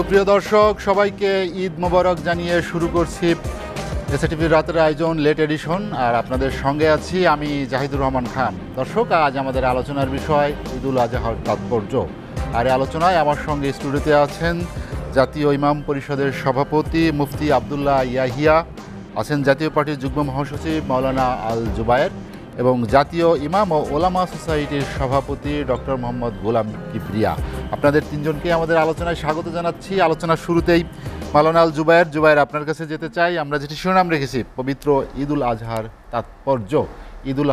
সুপ্রিয় দর্শক, সবাইকে ঈদ মোবারক জানিয়ে শুরু করছি এসএটিভির রাতের আয়োজন লেট এডিশন। আর আপনাদের সঙ্গে আছি আমি জাহিদুর রহমান খান। দর্শক, আজ আমাদের আলোচনার বিষয় ঈদুল আজহার তাৎপর্য। আর এই আলোচনায় আমার সঙ্গে স্টুডিওতে আছেন জাতীয় ইমাম পরিষদের সভাপতি মুফতি আবদুল্লাহ ইয়াহিয়া, আছেন জাতীয় পার্টির যুগ্ম মহাসচিব মাওলানা আল জুবায়ের এবং জাতীয় ইমাম ও ওলামা সোসাইটির সভাপতি ডক্টর মোহাম্মদ গোলাম কিবরিয়া। আপনাদের তিনজনকে আমাদের আলোচনায় স্বাগত জানাচ্ছি। আলোচনার শুরুতেই মাওলানা আল জুবায়ের, আপনার কাছে যেতে চাই। আমরা যেটি শিরোনাম রেখেছি পবিত্র ঈদুল আজহার তাৎপর্য। ঈদুল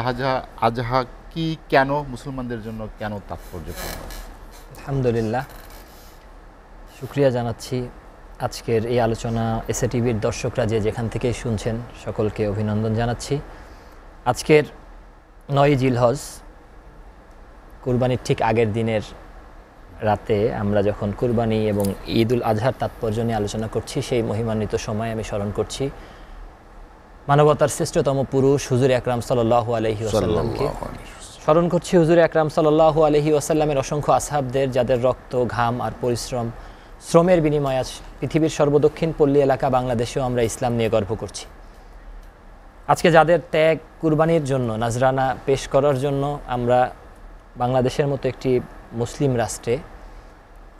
আজহা কি, কেন, মুসলমানদের জন্য কেন তাৎপর্যপূর্ণ? আলহামদুলিল্লাহ, শুকরিয়া জানাচ্ছি। আজকের এই আলোচনা এসএটিভির দর্শকরা যে যেখান থেকেই শুনছেন সকলকে অভিনন্দন জানাচ্ছি। আজকের 9 জিলহজ, কুরবানির ঠিক আগের দিনের রাতে আমরা যখন কুরবানি এবং ঈদুল আজহার তাৎপর্য নিয়ে আলোচনা করছি, সেই মহিমান্বিত সময় আমি স্মরণ করছি মানবতার শ্রেষ্ঠতম পুরুষ হুজুর আকরাম সাল্লাল্লাহু আলাইহি ওয়াসাল্লামকে। স্মরণ করছি হুজুর আকরাম সাল্লাল্লাহু আলাইহি ওয়াসাল্লামের অসংখ্য আসহাবদের, যাদের রক্ত, ঘাম আর শ্রমের বিনিময়ে আজ পৃথিবীর সর্বদক্ষিণ পল্লী এলাকা বাংলাদেশেও আমরা ইসলাম নিয়ে গর্ব করছি। আজকে যাদের ত্যাগ কুরবানির জন্য, নাজরানা পেশ করার জন্য আমরা বাংলাদেশের মতো একটি মুসলিম রাষ্ট্রে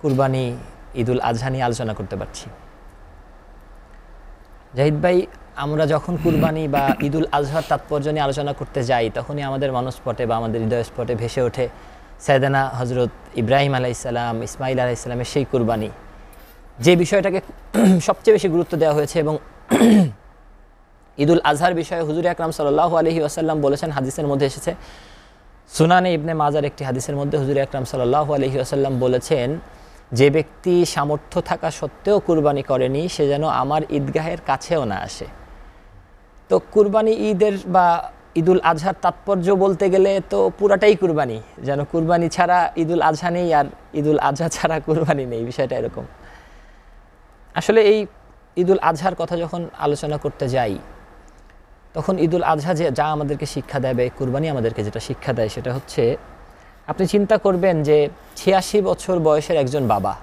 কুরবানি ঈদুল আজহা নিয়ে আলোচনা করতে পারছি। জাহিদ ভাই, আমরা যখন কুরবানি বা ঈদুল আজহার তাৎপর্য নিয়ে আলোচনা করতে যাই, তখনই আমাদের মানসপটে বা আমাদের হৃদয়স্পটে ভেসে ওঠে সাইয়েদানা হজরত ইব্রাহিম আলাইহিসসালাম, ইসমাইল আলাইহিসসালামের সেই কুরবানি, যে বিষয়টাকে সবচেয়ে বেশি গুরুত্ব দেওয়া হয়েছে। এবং ঈদুল আজহার বিষয়ে হুজুর আকরাম সাল্লাল্লাহু আলাইহি ওয়াসাল্লাম বলেছেন, হাদিসের মধ্যে এসেছে, সুনানে ইবনে মাজার একটি হাদিসের মধ্যে হুজুর আকরাম সাল্লাল্লাহু আলাইহি ওয়াসাল্লাম বলেছেন, যে ব্যক্তি সামর্থ্য থাকা সত্ত্বেও কুরবানি করেনি, সে যেন আমার ঈদগাহের কাছেও না আসে। তো কুরবানি ঈদের বা ঈদুল আজহার তাৎপর্য বলতে গেলে তো পুরাটাই কুরবানি, যেন কুরবানি ছাড়া ঈদুল আজহা নেই আর ঈদুল আজহা ছাড়া কুরবানি নেই, বিষয়টা এরকম। আসলে এই ঈদুল আজহার কথা যখন আলোচনা করতে যাই, তখন ঈদুল আজহা যা আমাদেরকে শিক্ষা দেবে, কুরবানি আমাদেরকে যেটা শিক্ষা দেয়, সেটা হচ্ছে, আপনি চিন্তা করবেন যে 86 বছর বয়সের একজন বাবা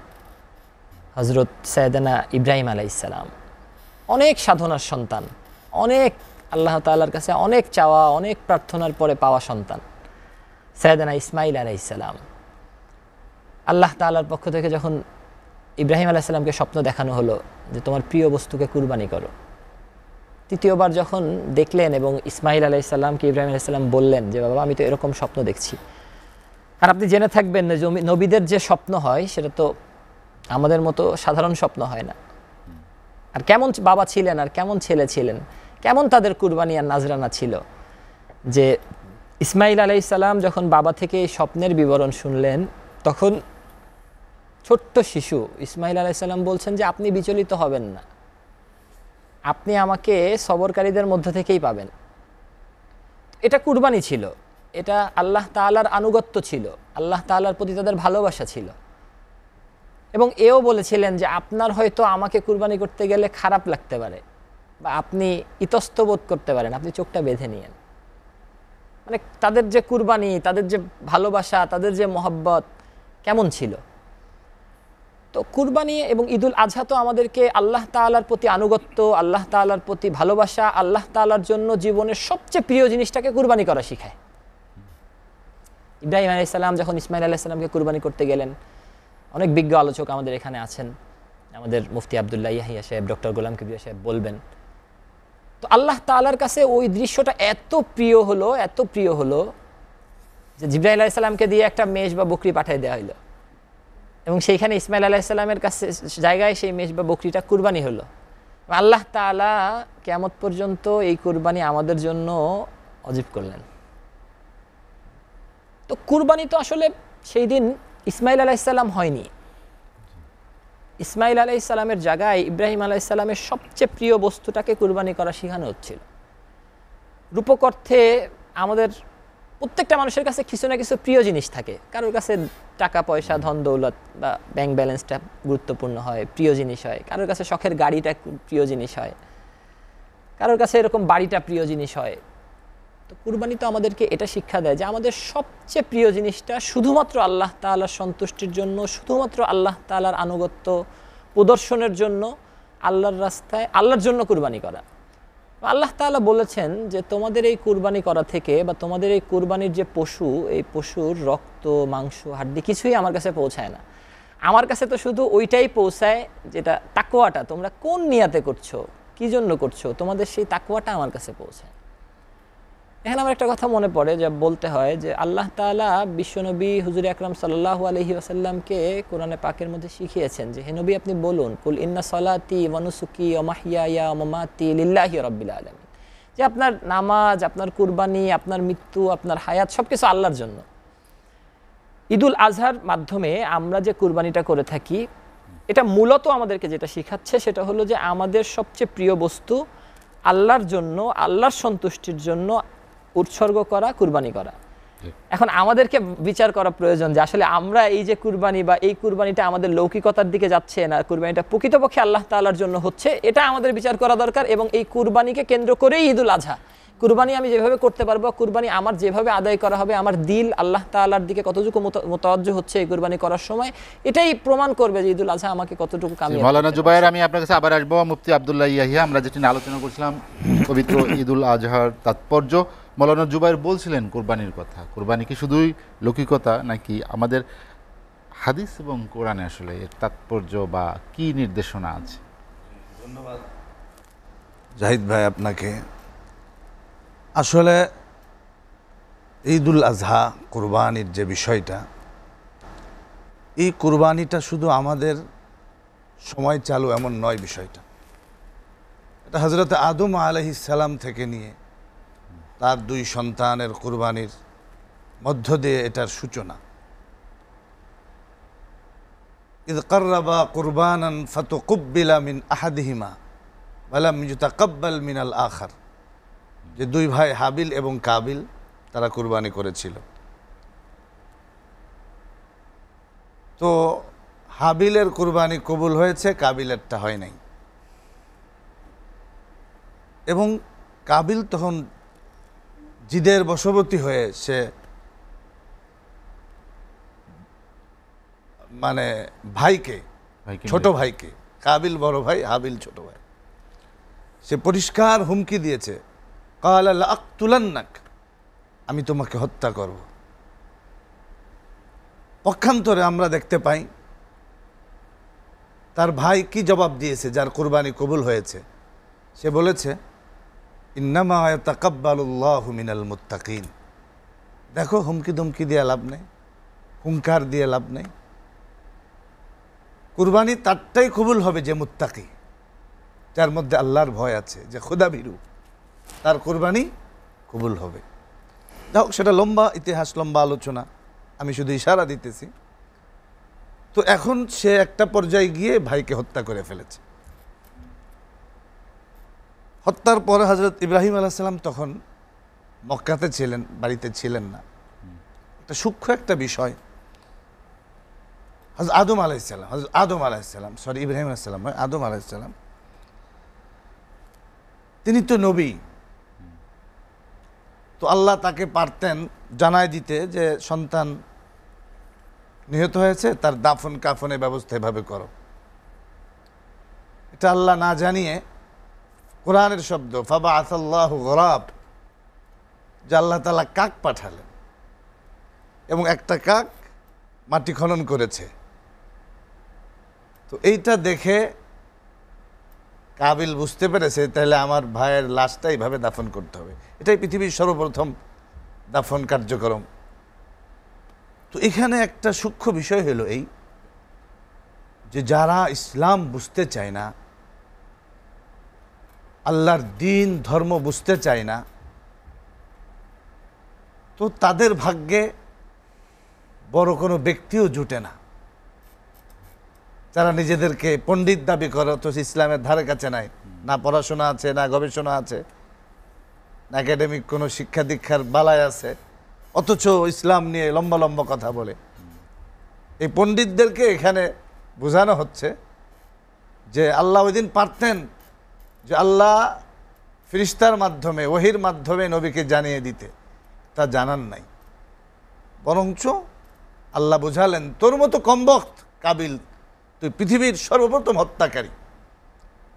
হজরত সাইয়েদানা ইব্রাহিম আলাইহিসসালাম, অনেক সাধনার সন্তান, অনেক আল্লাহ তাআলার কাছে অনেক চাওয়া, অনেক প্রার্থনার পরে পাওয়া সন্তান সাইয়েদানা ইসমাইল আলাইহিসসালাম, আল্লাহ তাআলার পক্ষ থেকে যখন ইব্রাহিম আলাইহিসসালামকে স্বপ্ন দেখানো হলো যে তোমার প্রিয় বস্তুকে কুরবানি করো, তৃতীয়বার যখন দেখলেন এবং ইসমাইল আলাইহিসসালামকে ইব্রাহিম আলাইহিসসালাম বললেন যে বাবা, আমি তো এরকম স্বপ্ন দেখছি। আর আপনি জেনে থাকবেন যে নবীদের যে স্বপ্ন হয় সেটা তো আমাদের মতো সাধারণ স্বপ্ন হয় না। আর কেমন বাবা ছিলেন আর কেমন ছেলে ছিলেন, কেমন তাদের কুরবানি আর নাজরানা ছিল, যে ইসমাইল আলাইহিসসালাম যখন বাবা থেকে স্বপ্নের বিবরণ শুনলেন, তখন ছোট্ট শিশু ইসমাইল আলাইহিসসালাম বলছেন যে আপনি বিচলিত হবেন না, আপনি আমাকে সবরকারীদের মধ্যে থেকেই পাবেন। এটা কুরবানি ছিল, এটা আল্লাহ তাআলার আনুগত্য ছিল, আল্লাহ তাআলার প্রতি তাদের ভালোবাসা ছিল। এবং এও বলেছিলেন যে আপনার হয়তো আমাকে কুরবানি করতে গেলে খারাপ লাগতে পারে বা আপনি ইতস্তত বোধ করতে পারেন, আপনি চোখটা বেঁধে নিয়েন। মানে তাদের যে কুরবানি, তাদের যে ভালোবাসা, তাদের যে মহব্বত কেমন ছিল। তো কুরবানি এবং ঈদুল আজহা তো আমাদেরকে আল্লাহ তাআলার প্রতি আনুগত্য, আল্লাহ তাআলার প্রতি ভালোবাসা, আল্লাহ তাআলার জন্য জীবনের সবচেয়ে প্রিয় জিনিসটাকে কুরবানি করা শিখায়। ইব্রাহিম আলাইহিস সালাম যখন ইসমাইল আলাইহিস সালামকে কুরবানি করতে গেলেন, অনেক বিজ্ঞ আলোচক আমাদের এখানে আছেন, আমাদের মুফতি আবদুল্লাহ ইয়াহিয়া সাহেব, ডক্টর গোলাম কিবরিয়া সাহেব বলবেন। তো আল্লাহ তাআলার কাছে ওই দৃশ্যটা এত প্রিয় হলো যে জিবরাইল আলাইহিস সালামকে দিয়ে একটা মেষ বা বকরি পাঠিয়ে দেওয়া হলো এবং সেইখানে ইসমাইল আলাইহিস সালামের কাছে জায়গায় সেই মেষ বা বকরিটা কুরবানি হলো। আল্লাহ তাআলা কিয়ামত পর্যন্ত এই কুরবানি আমাদের জন্য ওয়াজিব করলেন। তো কুরবানি তো আসলে সেই দিন ইসমাইল আলাইহিস সালাম হয়নি, ইসমাইল আলাইহিস সালামের জায়গায় ইব্রাহিম আলাইহিস সালামের সবচেয়ে প্রিয় বস্তুটাকে কুরবানি করা শেখানো হচ্ছিল। রূপক অর্থে আমাদের প্রত্যেকটা মানুষের কাছে কিছু না কিছু প্রিয় জিনিস থাকে। কারোর কাছে টাকা পয়সা, ধন দৌলত বা ব্যাংক ব্যালেন্সটা গুরুত্বপূর্ণ হয়, প্রিয় জিনিস হয়। কারোর কাছে শখের গাড়িটা প্রিয় জিনিস হয়, কারোর কাছে এরকম বাড়িটা প্রিয় জিনিস হয়। তো কুরবানি তো আমাদেরকে এটা শিক্ষা দেয় যে আমাদের সবচেয়ে প্রিয় জিনিসটা শুধুমাত্র আল্লাহ তাআলার সন্তুষ্টির জন্য, শুধুমাত্র আল্লাহ তাআলার আনুগত্য, প্রদর্শনের জন্য, আল্লাহর রাস্তায় আল্লাহর জন্য কুরবানি করা। আল্লাহ তাআলা বলেছেন যে তোমাদের এই কুরবানি করা থেকে বা তোমাদের এই কুরবানির যে পশু, এই পশুর রক্ত, মাংস, হাড্ডি কিছুই আমার কাছে পৌঁছায় না। আমার কাছে তো শুধু ওইটাই পৌঁছায় যেটা তাকওয়াটা, তোমরা কোন নিয়াতে করছো, কি জন্য করছো, তোমাদের সেই তাকওয়াটা আমার কাছে পৌঁছায়। এখানে আমার একটা কথা মনে পড়ে, যা বলতে হয় যে আল্লাহ তাআলা বিশ্বনবী হুজুর আকরাম সাল্লাল্লাহু আলাইহি ওয়াসাল্লামকে কোরআনে পাকের মধ্যে শিখিয়েছেন যে হে নবী আপনি বলুন, কুল ইন্না সলাতি ওয়া নুসুকি ওয়া মাহইয়ায়া ওয়া মামাতি লিল্লাহি রাব্বিল আলামিন, যে আপনার নামাজ, আপনার কুরবানি, আপনার মৃত্যু, আপনার হায়াত সবকিছু আল্লাহর জন্য। ঈদুল আজহার মাধ্যমে আমরা যে কুরবানিটা করে থাকি, এটা মূলত আমাদেরকে যেটা শিখাচ্ছে সেটা হলো যে আমাদের সবচেয়ে প্রিয় বস্তু আল্লাহর জন্য, আল্লাহর সন্তুষ্টির জন্য উৎসর্গ করা, কুরবানি করা। এখন আমাদেরকে বিচার করা প্রয়োজন যে আসলে আমরা এই যে কুরবানি বা এই কুরবানিটা আমাদের লৌকিকতার দিকে যাচ্ছে না, কুরবানিটা প্রকৃতপক্ষে আল্লাহ তাআলার জন্য হচ্ছে, এটা আমাদের বিচার করা দরকার। এবং এই কুরবানিকে কেন্দ্র করেই ঈদুল আজহা, কুরবানি আমি যেভাবে করতে পারবো, কুরবানি আমার যেভাবে আদায় করা হবে, আমার দিল আল্লাহ তাআলার দিকে কতটুকু মোতাওয়াজ্জহ হচ্ছে এই কুরবানি করার সময়, এটাই প্রমাণ করবে যে ঈদুল আজহা আমাকে কতটুকু কামিয়াব। মাওলানা জুবায়ের, আমি আপনার কাছে আবার আসবো। মুফতি আব্দুল্লাহ ইয়াহিয়া, আমরা যেটি নিয়ে আলোচনা করছিলাম পবিত্র ঈদুল আজহার তাৎপর্য, মাওলানা জুবায়ের বলছিলেন কুরবানির কথা। কুরবানি কি শুধুই লৌকিকতা, নাকি আমাদের হাদিস এবং কোরআনে আসলে এর তাৎপর্য বা কি নির্দেশনা আছে? ধন্যবাদ জাহিদ ভাই আপনাকে। আসলে ঈদুল আজহা কুরবানির যে বিষয়টা, এই কুরবানিটা শুধু আমাদের সময় চালু এমন নয় বিষয়টা। এটা হযরত আদম আলাইহিস সালাম থেকে নিয়ে তার 2 সন্তানের কুরবানির মধ্য দিয়ে এটার সূচনা। ইয কাররাবা কুরবানান ফাতুকুব্বিলা মিন আহাদিহিমা ওয়া লাম ইউতাকাব্বাল মিনাল আখার, যে 2 ভাই হাবিল এবং কাবিল তারা কুরবানি করেছিল। তো হাবিলের কুরবানি কবুল হয়েছে, কাবিলেরটা হয় নাই। এবং কাবিল তখন জিদের বশবর্তী হয়ে সে মানে ভাইকে, ছোট ভাইকে, কাবিল বড় ভাই, হাবিল ছোট ভাই, সে পরিষ্কার হুমকি দিয়েছে, ক্বালা লাআকতুলান্নাক, আমি তোমাকে হত্যা করব। পক্ষান্তরে আমরা দেখতে পাই তার ভাই কি জবাব দিয়েছে, যার কুরবানি কবুল হয়েছে। সে বলেছে, ইন্নামা ইয়াতাকাব্বালুল্লাহু মিনাল মুত্তাকিন। দেখো, হুমকি দুমকি দিয়ে লাভ নেই, হুঙ্কার দিয়ে লাভ নেই। কুরবানি তারটাই কবুল হবে যে মুত্তাকি, যার মধ্যে আল্লাহর ভয় আছে, যে খোদা ভীরু, তার কুরবানি কবুল হবে। যাই হোক, সেটা লম্বা ইতিহাস, লম্বা আলোচনা, আমি শুধু ইশারা দিতেছি। তো এখন সে একটা পর্যায়ে গিয়ে ভাইকে হত্যা করে ফেলেছে। হত্যার পরে হযরত ইব্রাহিম আলাইহিস সালাম তখন মক্কাতে ছিলেন, বাড়িতে ছিলেন না। একটা সূক্ষ্ম একটা বিষয়, হযরত আদম আলাইহিস সালাম, সরি ইব্রাহিম আলাইহিস সালাম নয়, আদম আলাইহিস সালাম, তিনি তো নবী। তো আল্লাহ তাকে পারতেন জানায় দিতে যে সন্তান নিহত হয়েছে, তার দাফন কাফনের ব্যবস্থা এভাবে করো। এটা আল্লাহ না জানিয়ে কোরআনের শব্দ ফাবাআসাল্লাহু গুরাব, যে আল্লাহ তাআলা কাক পাঠালেন এবং একটা কাক মাটি খনন করেছে। তো এইটা দেখে কাবিল বুঝতে পেরেছে তাহলে আমার ভাইয়ের লাশটা এইভাবে দাফন করতে হবে। এটাই পৃথিবীর সর্বপ্রথম দাফন কার্যক্রম। তো এখানে একটা সূক্ষ্ম বিষয় হলো এই, যে যারা ইসলাম বুঝতে চায় না, আল্লাহর দ্বীন ধর্ম বুঝতে চায় না, তো তাদের ভাগ্যে বড় কোনো ব্যক্তিও জুটে না। যারা নিজেদেরকে পণ্ডিত দাবি করে, তো ইসলামের ধারে কাছে নাই, না পড়াশোনা আছে, না গবেষণা আছে, না একাডেমিক কোনো শিক্ষা দীক্ষার বালায় আছে, অথচ ইসলাম নিয়ে লম্বা লম্বা কথা বলে। এই পণ্ডিতদেরকে এখানে বোঝানো হচ্ছে যে আল্লাহ ওই দিন পারতেন যে আল্লাহ ফেরেশতার মাধ্যমে, ওহীর মাধ্যমে নবীকে জানিয়ে দিতে, তা জানান নাই। বরঞ্চ আল্লাহ বোঝালেন তোর মতো কমবক্ত কাবিল, তুই পৃথিবীর সর্বপ্রথম হত্যাকারী।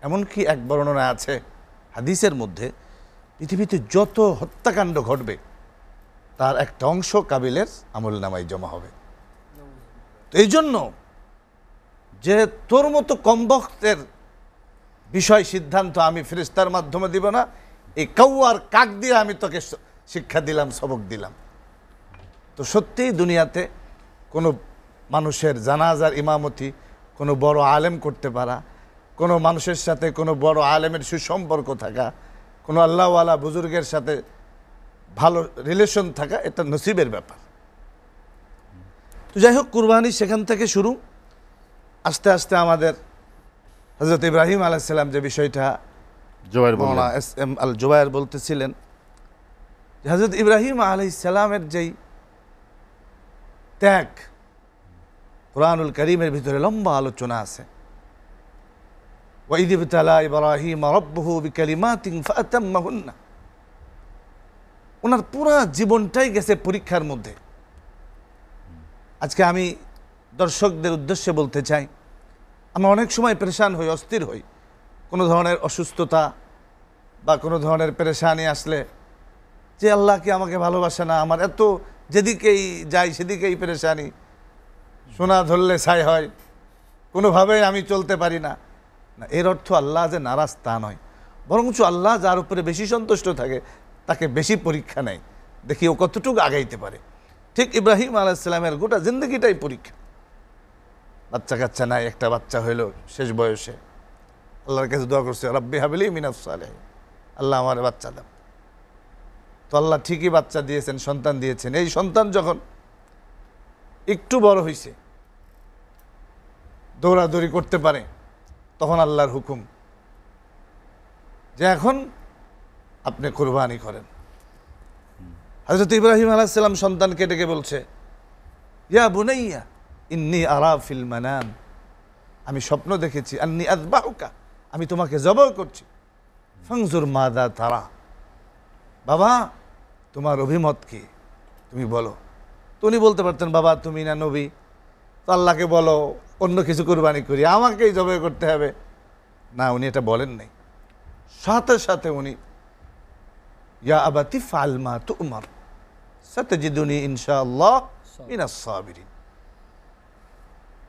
এমনকি এক বর্ণনা আছে হাদিসের মধ্যে, পৃথিবীতে যত হত্যাকাণ্ড ঘটবে তার একটা অংশ কাবিলের আমল নামায় জমা হবে। তো এই জন্য যে তোর মতো কমবক্তের বিষয় সিদ্ধান্ত আমি ফেরেশতার মাধ্যমে দিব না, এই কাউয়ার কাক দিয়ে আমি তোকে শিক্ষা দিলাম, সবক দিলাম। তো সত্যিই দুনিয়াতে কোনো মানুষের জানাজার ইমামতি কোনো বড় আলেম করতে পারা, কোনো মানুষের সাথে কোনো বড় আলেমের সুসম্পর্ক থাকা, কোনো আল্লাহওয়ালা বুজুর্গের সাথে ভালো রিলেশন থাকা, এটা নসিবের ব্যাপার। তো যাই হোক, কুরবানি সেখান থেকে শুরু। আস্তে আস্তে আমাদের হযরত ইব্রাহিম আলাইহিস সালাম যে বিষয়টা জোবাইর বললেন, মাওলানা এস এম আল জুবায়ের বলতেছিলেন, যে হযরত ইব্রাহিম আলাইহিস সালামের যেই ত্যাগ, কুরআনুল কারীমের ভিতরে লম্বা আলোচনা আছে। ওয়াইদ ইবতালা ইব্রাহিম রাব্বুহু বিকালিমাতিন ফাতাম্মাহুন্না। ওনার পুরা জীবনটাই গেছে পরীক্ষার মধ্যে। আজকে আমি দর্শকদের উদ্দেশ্যে বলতে চাই, আমরা অনেক সময় পেরেশান হই, অস্থির হই, কোনো ধরনের অসুস্থতা বা কোনো ধরনের পেরেশানি আসলে, যে আল্লাহ কি আমাকে ভালোবাসে না, আমার এত যেদিকেই যাই সেদিকেই পেরেশানি, সোনা ধরলে ছাই হয়, কোনোভাবেই আমি চলতে পারি না। না, এর অর্থ আল্লাহ যে নারাজ তা নয়, বরঞ্চ আল্লাহ যার উপরে বেশি সন্তুষ্ট থাকে তাকে বেশি পরীক্ষা নেয়, দেখি ও কতটুকু আগাইতে পারে। ঠিক ইব্রাহিম আলাইহিস সালামের গোটা জিন্দগিটাই পরীক্ষা। বাচ্চা কাচ্চা নাই, একটা বাচ্চা হইল শেষ বয়সে, আল্লাহর কাছে দোয়া করছে, রাব্বি হাবলি মিনাস সালিহিন, আল্লাহ আমার বাচ্চা দাও। তো আল্লাহ ঠিকই বাচ্চা দিয়েছেন, সন্তান দিয়েছেন। এই সন্তান যখন একটু বড় হয়েছে, দৌড়াদৌড়ি করতে পারে, তখন আল্লাহর হুকুম যে এখন আপনি কুরবানি করেন। হযরত ইব্রাহিম আলাইহিস সালাম সন্তানকে ডেকে বলছে, ইয়া বুনাইয়া ইন্নী আরা ফিল মানাম, আমি স্বপ্ন দেখেছি, আন্নী আযবাহুকা, আমি তোমাকে জবাই করছি, ফানজুর মাযা তারা, বাবা তোমার অভিমত কি, তুমি বলো। তো উনি বলতে পারতেন, বাবা তুমি না নবী, তো আল্লাহকে বলো অন্য কিছু কুরবানি করি, আমাকেই জবাই করতে হবে না। উনি এটা বলেন নাই, সাথে সাথে উনি ইয়া আবাতি ফাল মা তুমার সাতাজিদুনি ইনশাআল্লাহ মিনাস সাবিরিন।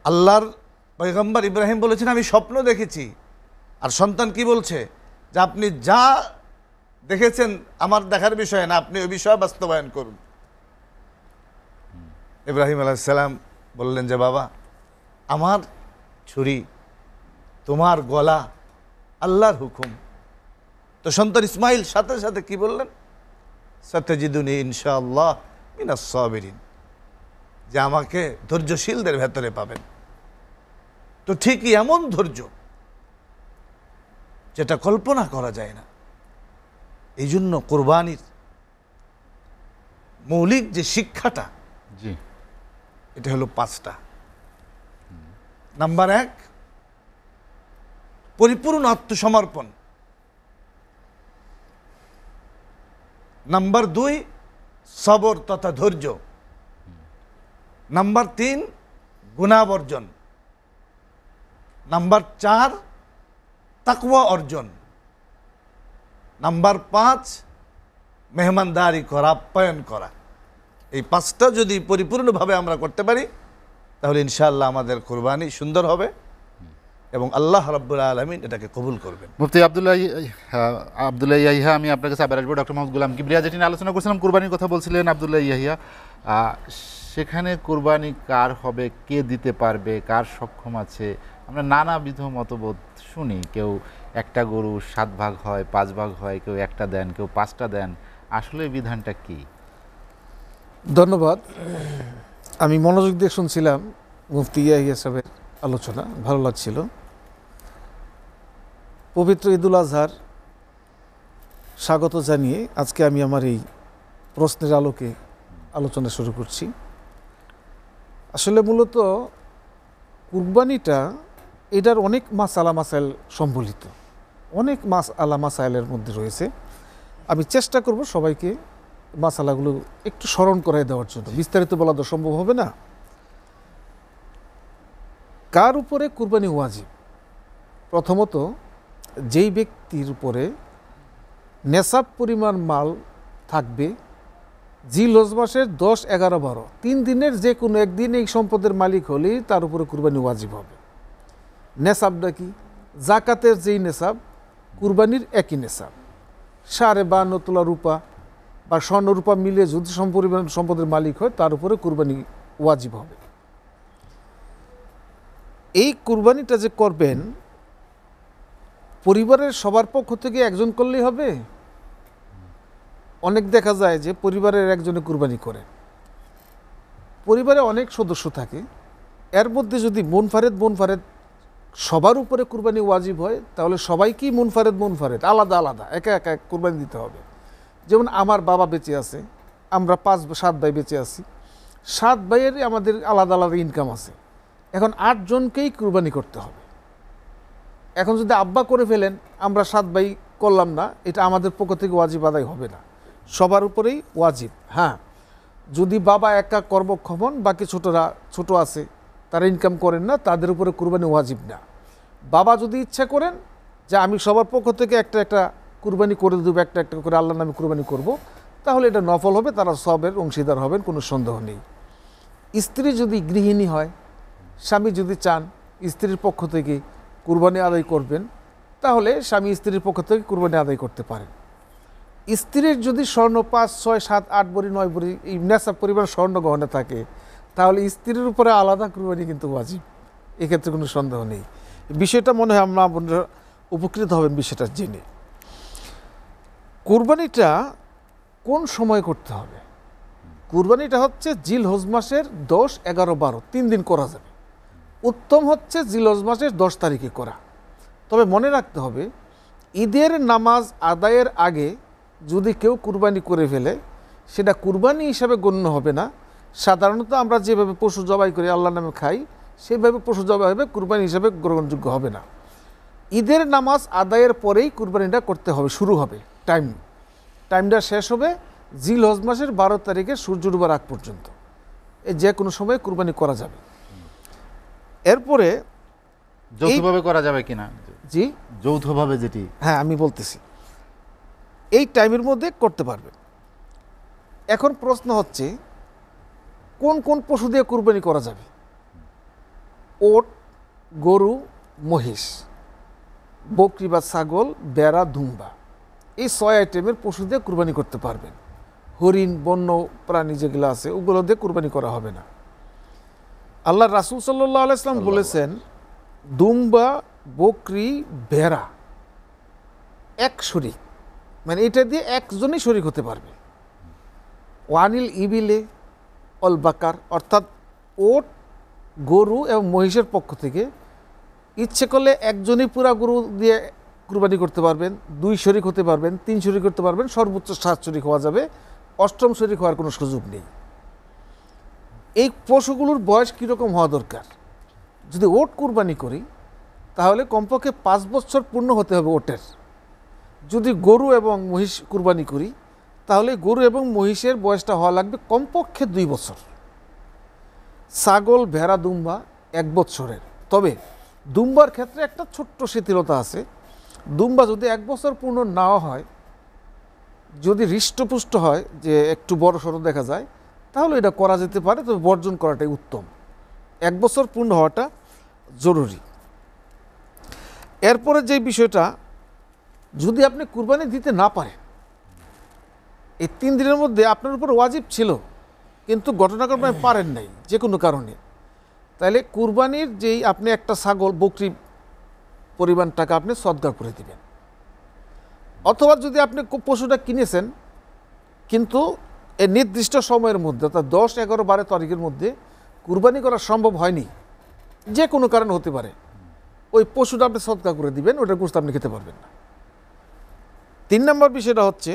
আল্লাহর পয়গম্বর ইব্রাহিম বলেছেন, আমি স্বপ্ন দেখেছি। আর সন্তান কি বলছে, যে আপনি যা দেখেছেন আমার দেখার বিষয় না, আপনি ওই বিষয় বাস্তবায়ন করুন। ইব্রাহিম আলাইহিস সালাম বললেন যে বাবা, আমার ছুরি, তোমার গলা, আল্লাহর হুকুম। তো সন্তান ইসমাইল সাথে সাথে কি বললেন, সাতাজিদুনি ইনশাআল্লাহ মিনাস সাবিরিন, যে আমাকে ধৈর্যশীলদের ভেতরে পাবেন। তো ঠিকই এমন ধৈর্য যেটা কল্পনা করা যায় না। এই জন্য কোরবানির মৌলিক যে শিক্ষাটা, জি, এটা হলো 5টা। নাম্বার 1, পরিপূর্ণ আত্মসমর্পণ। নাম্বার 2, সবর তথা ধৈর্য। নাম্বার 3, গুনাহবর্জন। নাম্বার 4, তাকওয়া অর্জন। নাম্বার 5, মেহমানদারি করা, আপ্যায়ন করা। এই 5টা যদি পরিপূর্ণভাবে আমরা করতে পারি, তাহলে ইনশাআল্লাহ আমাদের কুরবানি সুন্দর হবে এবং আল্লাহ রাব্বুল আলামিন এটাকে কবুল করবেন। মুফতি আব্দুল্লাহ ইয়াহিয়া, আমি আপনার কাছে আবার আসবো। ডক্টর মোহাম্মদ গোলাম কিবরিয়া যেটি নিয়ে আলোচনা করছিলাম, কুরবানির কথা বলছিলেন আব্দুল্লাহ ইয়াহিয়া, সেখানে কুরবানি কার হবে, কে দিতে পারবে, কার সক্ষম আছে, আমরা নানাবিধ মতবোধ শুনি। কেউ একটা গরু 7 ভাগ হয়, 5 ভাগ হয়, কেউ একটা দেন, কেউ 5টা দেন। আসলে বিধানটা কি? ধন্যবাদ। আমি মনোযোগ দিয়ে শুনছিলাম মুফতি ইয়াহিয়া সাহেবের আলোচনা, ভালো লাগছিল। পবিত্র ঈদুল আজহার স্বাগত জানিয়ে আজকে আমি আমার এই প্রশ্নের আলোকে আলোচনা শুরু করছি। আসলে মূলত কুরবানিটা এটার অনেক মাসালা মাসাইল সম্বলিত, অনেক মাসালা মাসাইলের মধ্যে রয়েছে। আমি চেষ্টা করব সবাইকে মাসালাগুলো একটু স্মরণ করাই দেওয়ার জন্য। বিস্তারিত বলা তো সম্ভব হবে না। কার উপরে কুরবানি ওয়াজিব? প্রথমত যেই ব্যক্তির উপরে নেশাব পরিমাণ মাল থাকবে, জিলহজ মাসের 10, 11, 12 3 দিনের যে কোনো একদিন এই সম্পদের মালিক হলেই তার উপরে কুরবানি ওয়াজিব হবে। নেশাবটা কি? জাকাতের যেই নেশাব, কুরবানির একই নেশাব। 52.5 তোলা রূপা বা স্বর্ণ রূপা মিলিয়ে যদি সম্পরিমাণ সম্পদের মালিক হয় তার উপরে কুরবানি ওয়াজিব হবে। এই কুরবানিটা যে করবেন, পরিবারের সবার পক্ষ থেকে একজন করলেই হবে? অনেক দেখা যায় যে পরিবারের একজনে কুরবানি করে। পরিবারে অনেক সদস্য থাকে, এর মধ্যে যদি মুনফারেদ সবার উপরে কুরবানি ওয়াজিব হয়, তাহলে সবাইকেই মুনফারেদ আলাদা আলাদা একা একা কুরবানি দিতে হবে। যেমন আমার বাবা বেঁচে আছে, আমরা 5-7 ভাই বেঁচে আছি, 7 ভাইয়েরই আমাদের আলাদা আলাদা ইনকাম আছে। এখন 8 জনকেই কুরবানি করতে হবে। এখন যদি আব্বা করে ফেলেন, আমরা 7 ভাই করলাম না, এটা আমাদের পক্ষ থেকে ওয়াজিব আদায় হবে না, সবার উপরেই ওয়াজিব। হ্যাঁ, যদি বাবা একা কর্মক্ষম, বাকি ছোট আছে, তারা ইনকাম করেন না, তাদের উপরে কুরবানি ওয়াজিব না। বাবা যদি ইচ্ছা করেন যে আমি সবার পক্ষ থেকে একটা কুরবানি করে দেবো, একটা করে আল্লাহর নামে কুরবানি করব, তাহলে এটা নফল হবে, তারা সবের অংশীদার হবেন, কোনো সন্দেহ নেই। স্ত্রী যদি গৃহিণী হয়, স্বামী যদি চান স্ত্রীর পক্ষ থেকে কুরবানি আদায় করবেন, তাহলে স্বামী স্ত্রীর পক্ষ থেকে কুরবানি আদায় করতে পারেন। স্ত্রীর যদি স্বর্ণ 5, 6, 7, 8 ভরি 9 ভরি এই নেশাব পরিমাণ স্বর্ণ গহনা থাকে, তাহলে স্ত্রীর উপরে আলাদা কুরবানি কিন্তু ওয়াজিব, এক্ষেত্রে কোনো সন্দেহ নেই। বিষয়টা মনে হয় আমরা উপকৃত হবেন বিষয়টা জেনে। কুরবানিটা কোন সময় করতে হবে? কুরবানিটা হচ্ছে জিলহজ মাসের 10, 11, 12 3 দিন করা যাবে। উত্তম হচ্ছে জিলহজ মাসের 10 তারিখে করা। তবে মনে রাখতে হবে, ঈদের নামাজ আদায়ের আগে যদি কেউ কুরবানি করে ফেলে, সেটা কুরবানি হিসাবে গণ্য হবে না। সাধারণত আমরা যেভাবে পশু জবাই করে আল্লাহর নামে খাই, সেইভাবে পশু জবাই হবে, কুরবানি হিসাবে গ্রহণযোগ্য হবে না। ঈদের নামাজ আদায়ের পরেই কুরবানিটা করতে হবে, শুরু হবে। টাইমটা শেষ হবে জিলহজ মাসের 12 তারিখে সূর্য ডুবার আগ পর্যন্ত। যে কোনো সময় কুরবানি করা যাবে। এরপরে যৌথভাবে করা যাবে কিনা? জি, যৌথভাবে যেটি, হ্যাঁ আমি বলতেছি, এই টাইমের মধ্যে করতে পারবে। এখন প্রশ্ন হচ্ছে, কোন কোন পশু দিয়ে কুরবানি করা যাবে? ওট, গরু, মহিষ, বকরি বা ছাগল, বেড়া, দুম্বা, এই 6 আইটেমের পশু দিয়ে কুরবানি করতে পারবেন। হরিণ, বন্য প্রাণী যেগুলো আছে ওগুলো দিয়ে কুরবানি করা হবে না। আল্লাহ রাসূল সাল্লাল্লাহু আলাইহি ওয়াসাল্লাম বলেছেন, দুম্বা, বকরি, ভেড়া এক শরীক, মানে এটা দিয়ে একজনই শরীক হতে পারবে। ওয়ানিল ইবিলে অল বাকার, অর্থাৎ ওট, গরু এবং মহিষের পক্ষ থেকে ইচ্ছে করলে একজনই পুরা গরু দিয়ে কুরবানি করতে পারবেন, 2 শরীক হতে পারবেন, 3 শরীক করতে পারবেন, সর্বোচ্চ 7 শরীক হওয়া যাবে, 8ম শরীক হওয়ার কোনো সুযোগ নেই। এই পশুগুলোর বয়স কীরকম হওয়া দরকার? যদি ওট কুরবানি করি তাহলে কমপক্ষে 5 বছর পূর্ণ হতে হবে ওটের। যদি গরু এবং মহিষ কুরবানি করি তাহলে গরু এবং মহিষের বয়সটা হওয়া লাগবে কমপক্ষে 2 বছর। ছাগল, ভেড়া, দুম্বা 1 বছরের। তবে দুম্বার ক্ষেত্রে একটা ছোট্ট শিথিলতা আছে। দুম্বা যদি 1 বছর পূর্ণ নাও হয়, যদি হৃষ্টপুষ্ট হয়, যে একটু বড় সড়ো দেখা যায়, তাহলে এটা করা যেতে পারে, তবে বর্জন করাটাই উত্তম। 1 বছর পূর্ণ হওয়াটা জরুরি। এরপরে যে বিষয়টা, যদি আপনি কুরবানি দিতে না পারেন, এই 3 দিনের মধ্যে আপনার উপর ওয়াজিব ছিল কিন্তু ঘটনাক্রমে পারেন নাই যে কোনো কারণে, তাহলে কুরবানির যেই আপনি একটা ছাগল, বকরি পরিমাণ টাকা আপনি সদকা করে দিবেন। অথবা যদি আপনি পশুটা কিনেছেন কিন্তু এই নির্দিষ্ট সময়ের মধ্যে, অর্থাৎ 10, 11, 12 তারিখের মধ্যে কুরবানি করা সম্ভব হয়নি, যে কোনো কারণ হতে পারে, ওই পশুটা আপনি সদকা করে দিবেন, ওটার গোশত আপনি খেতে পারবেন না। 3 নম্বর বিষয়টা হচ্ছে,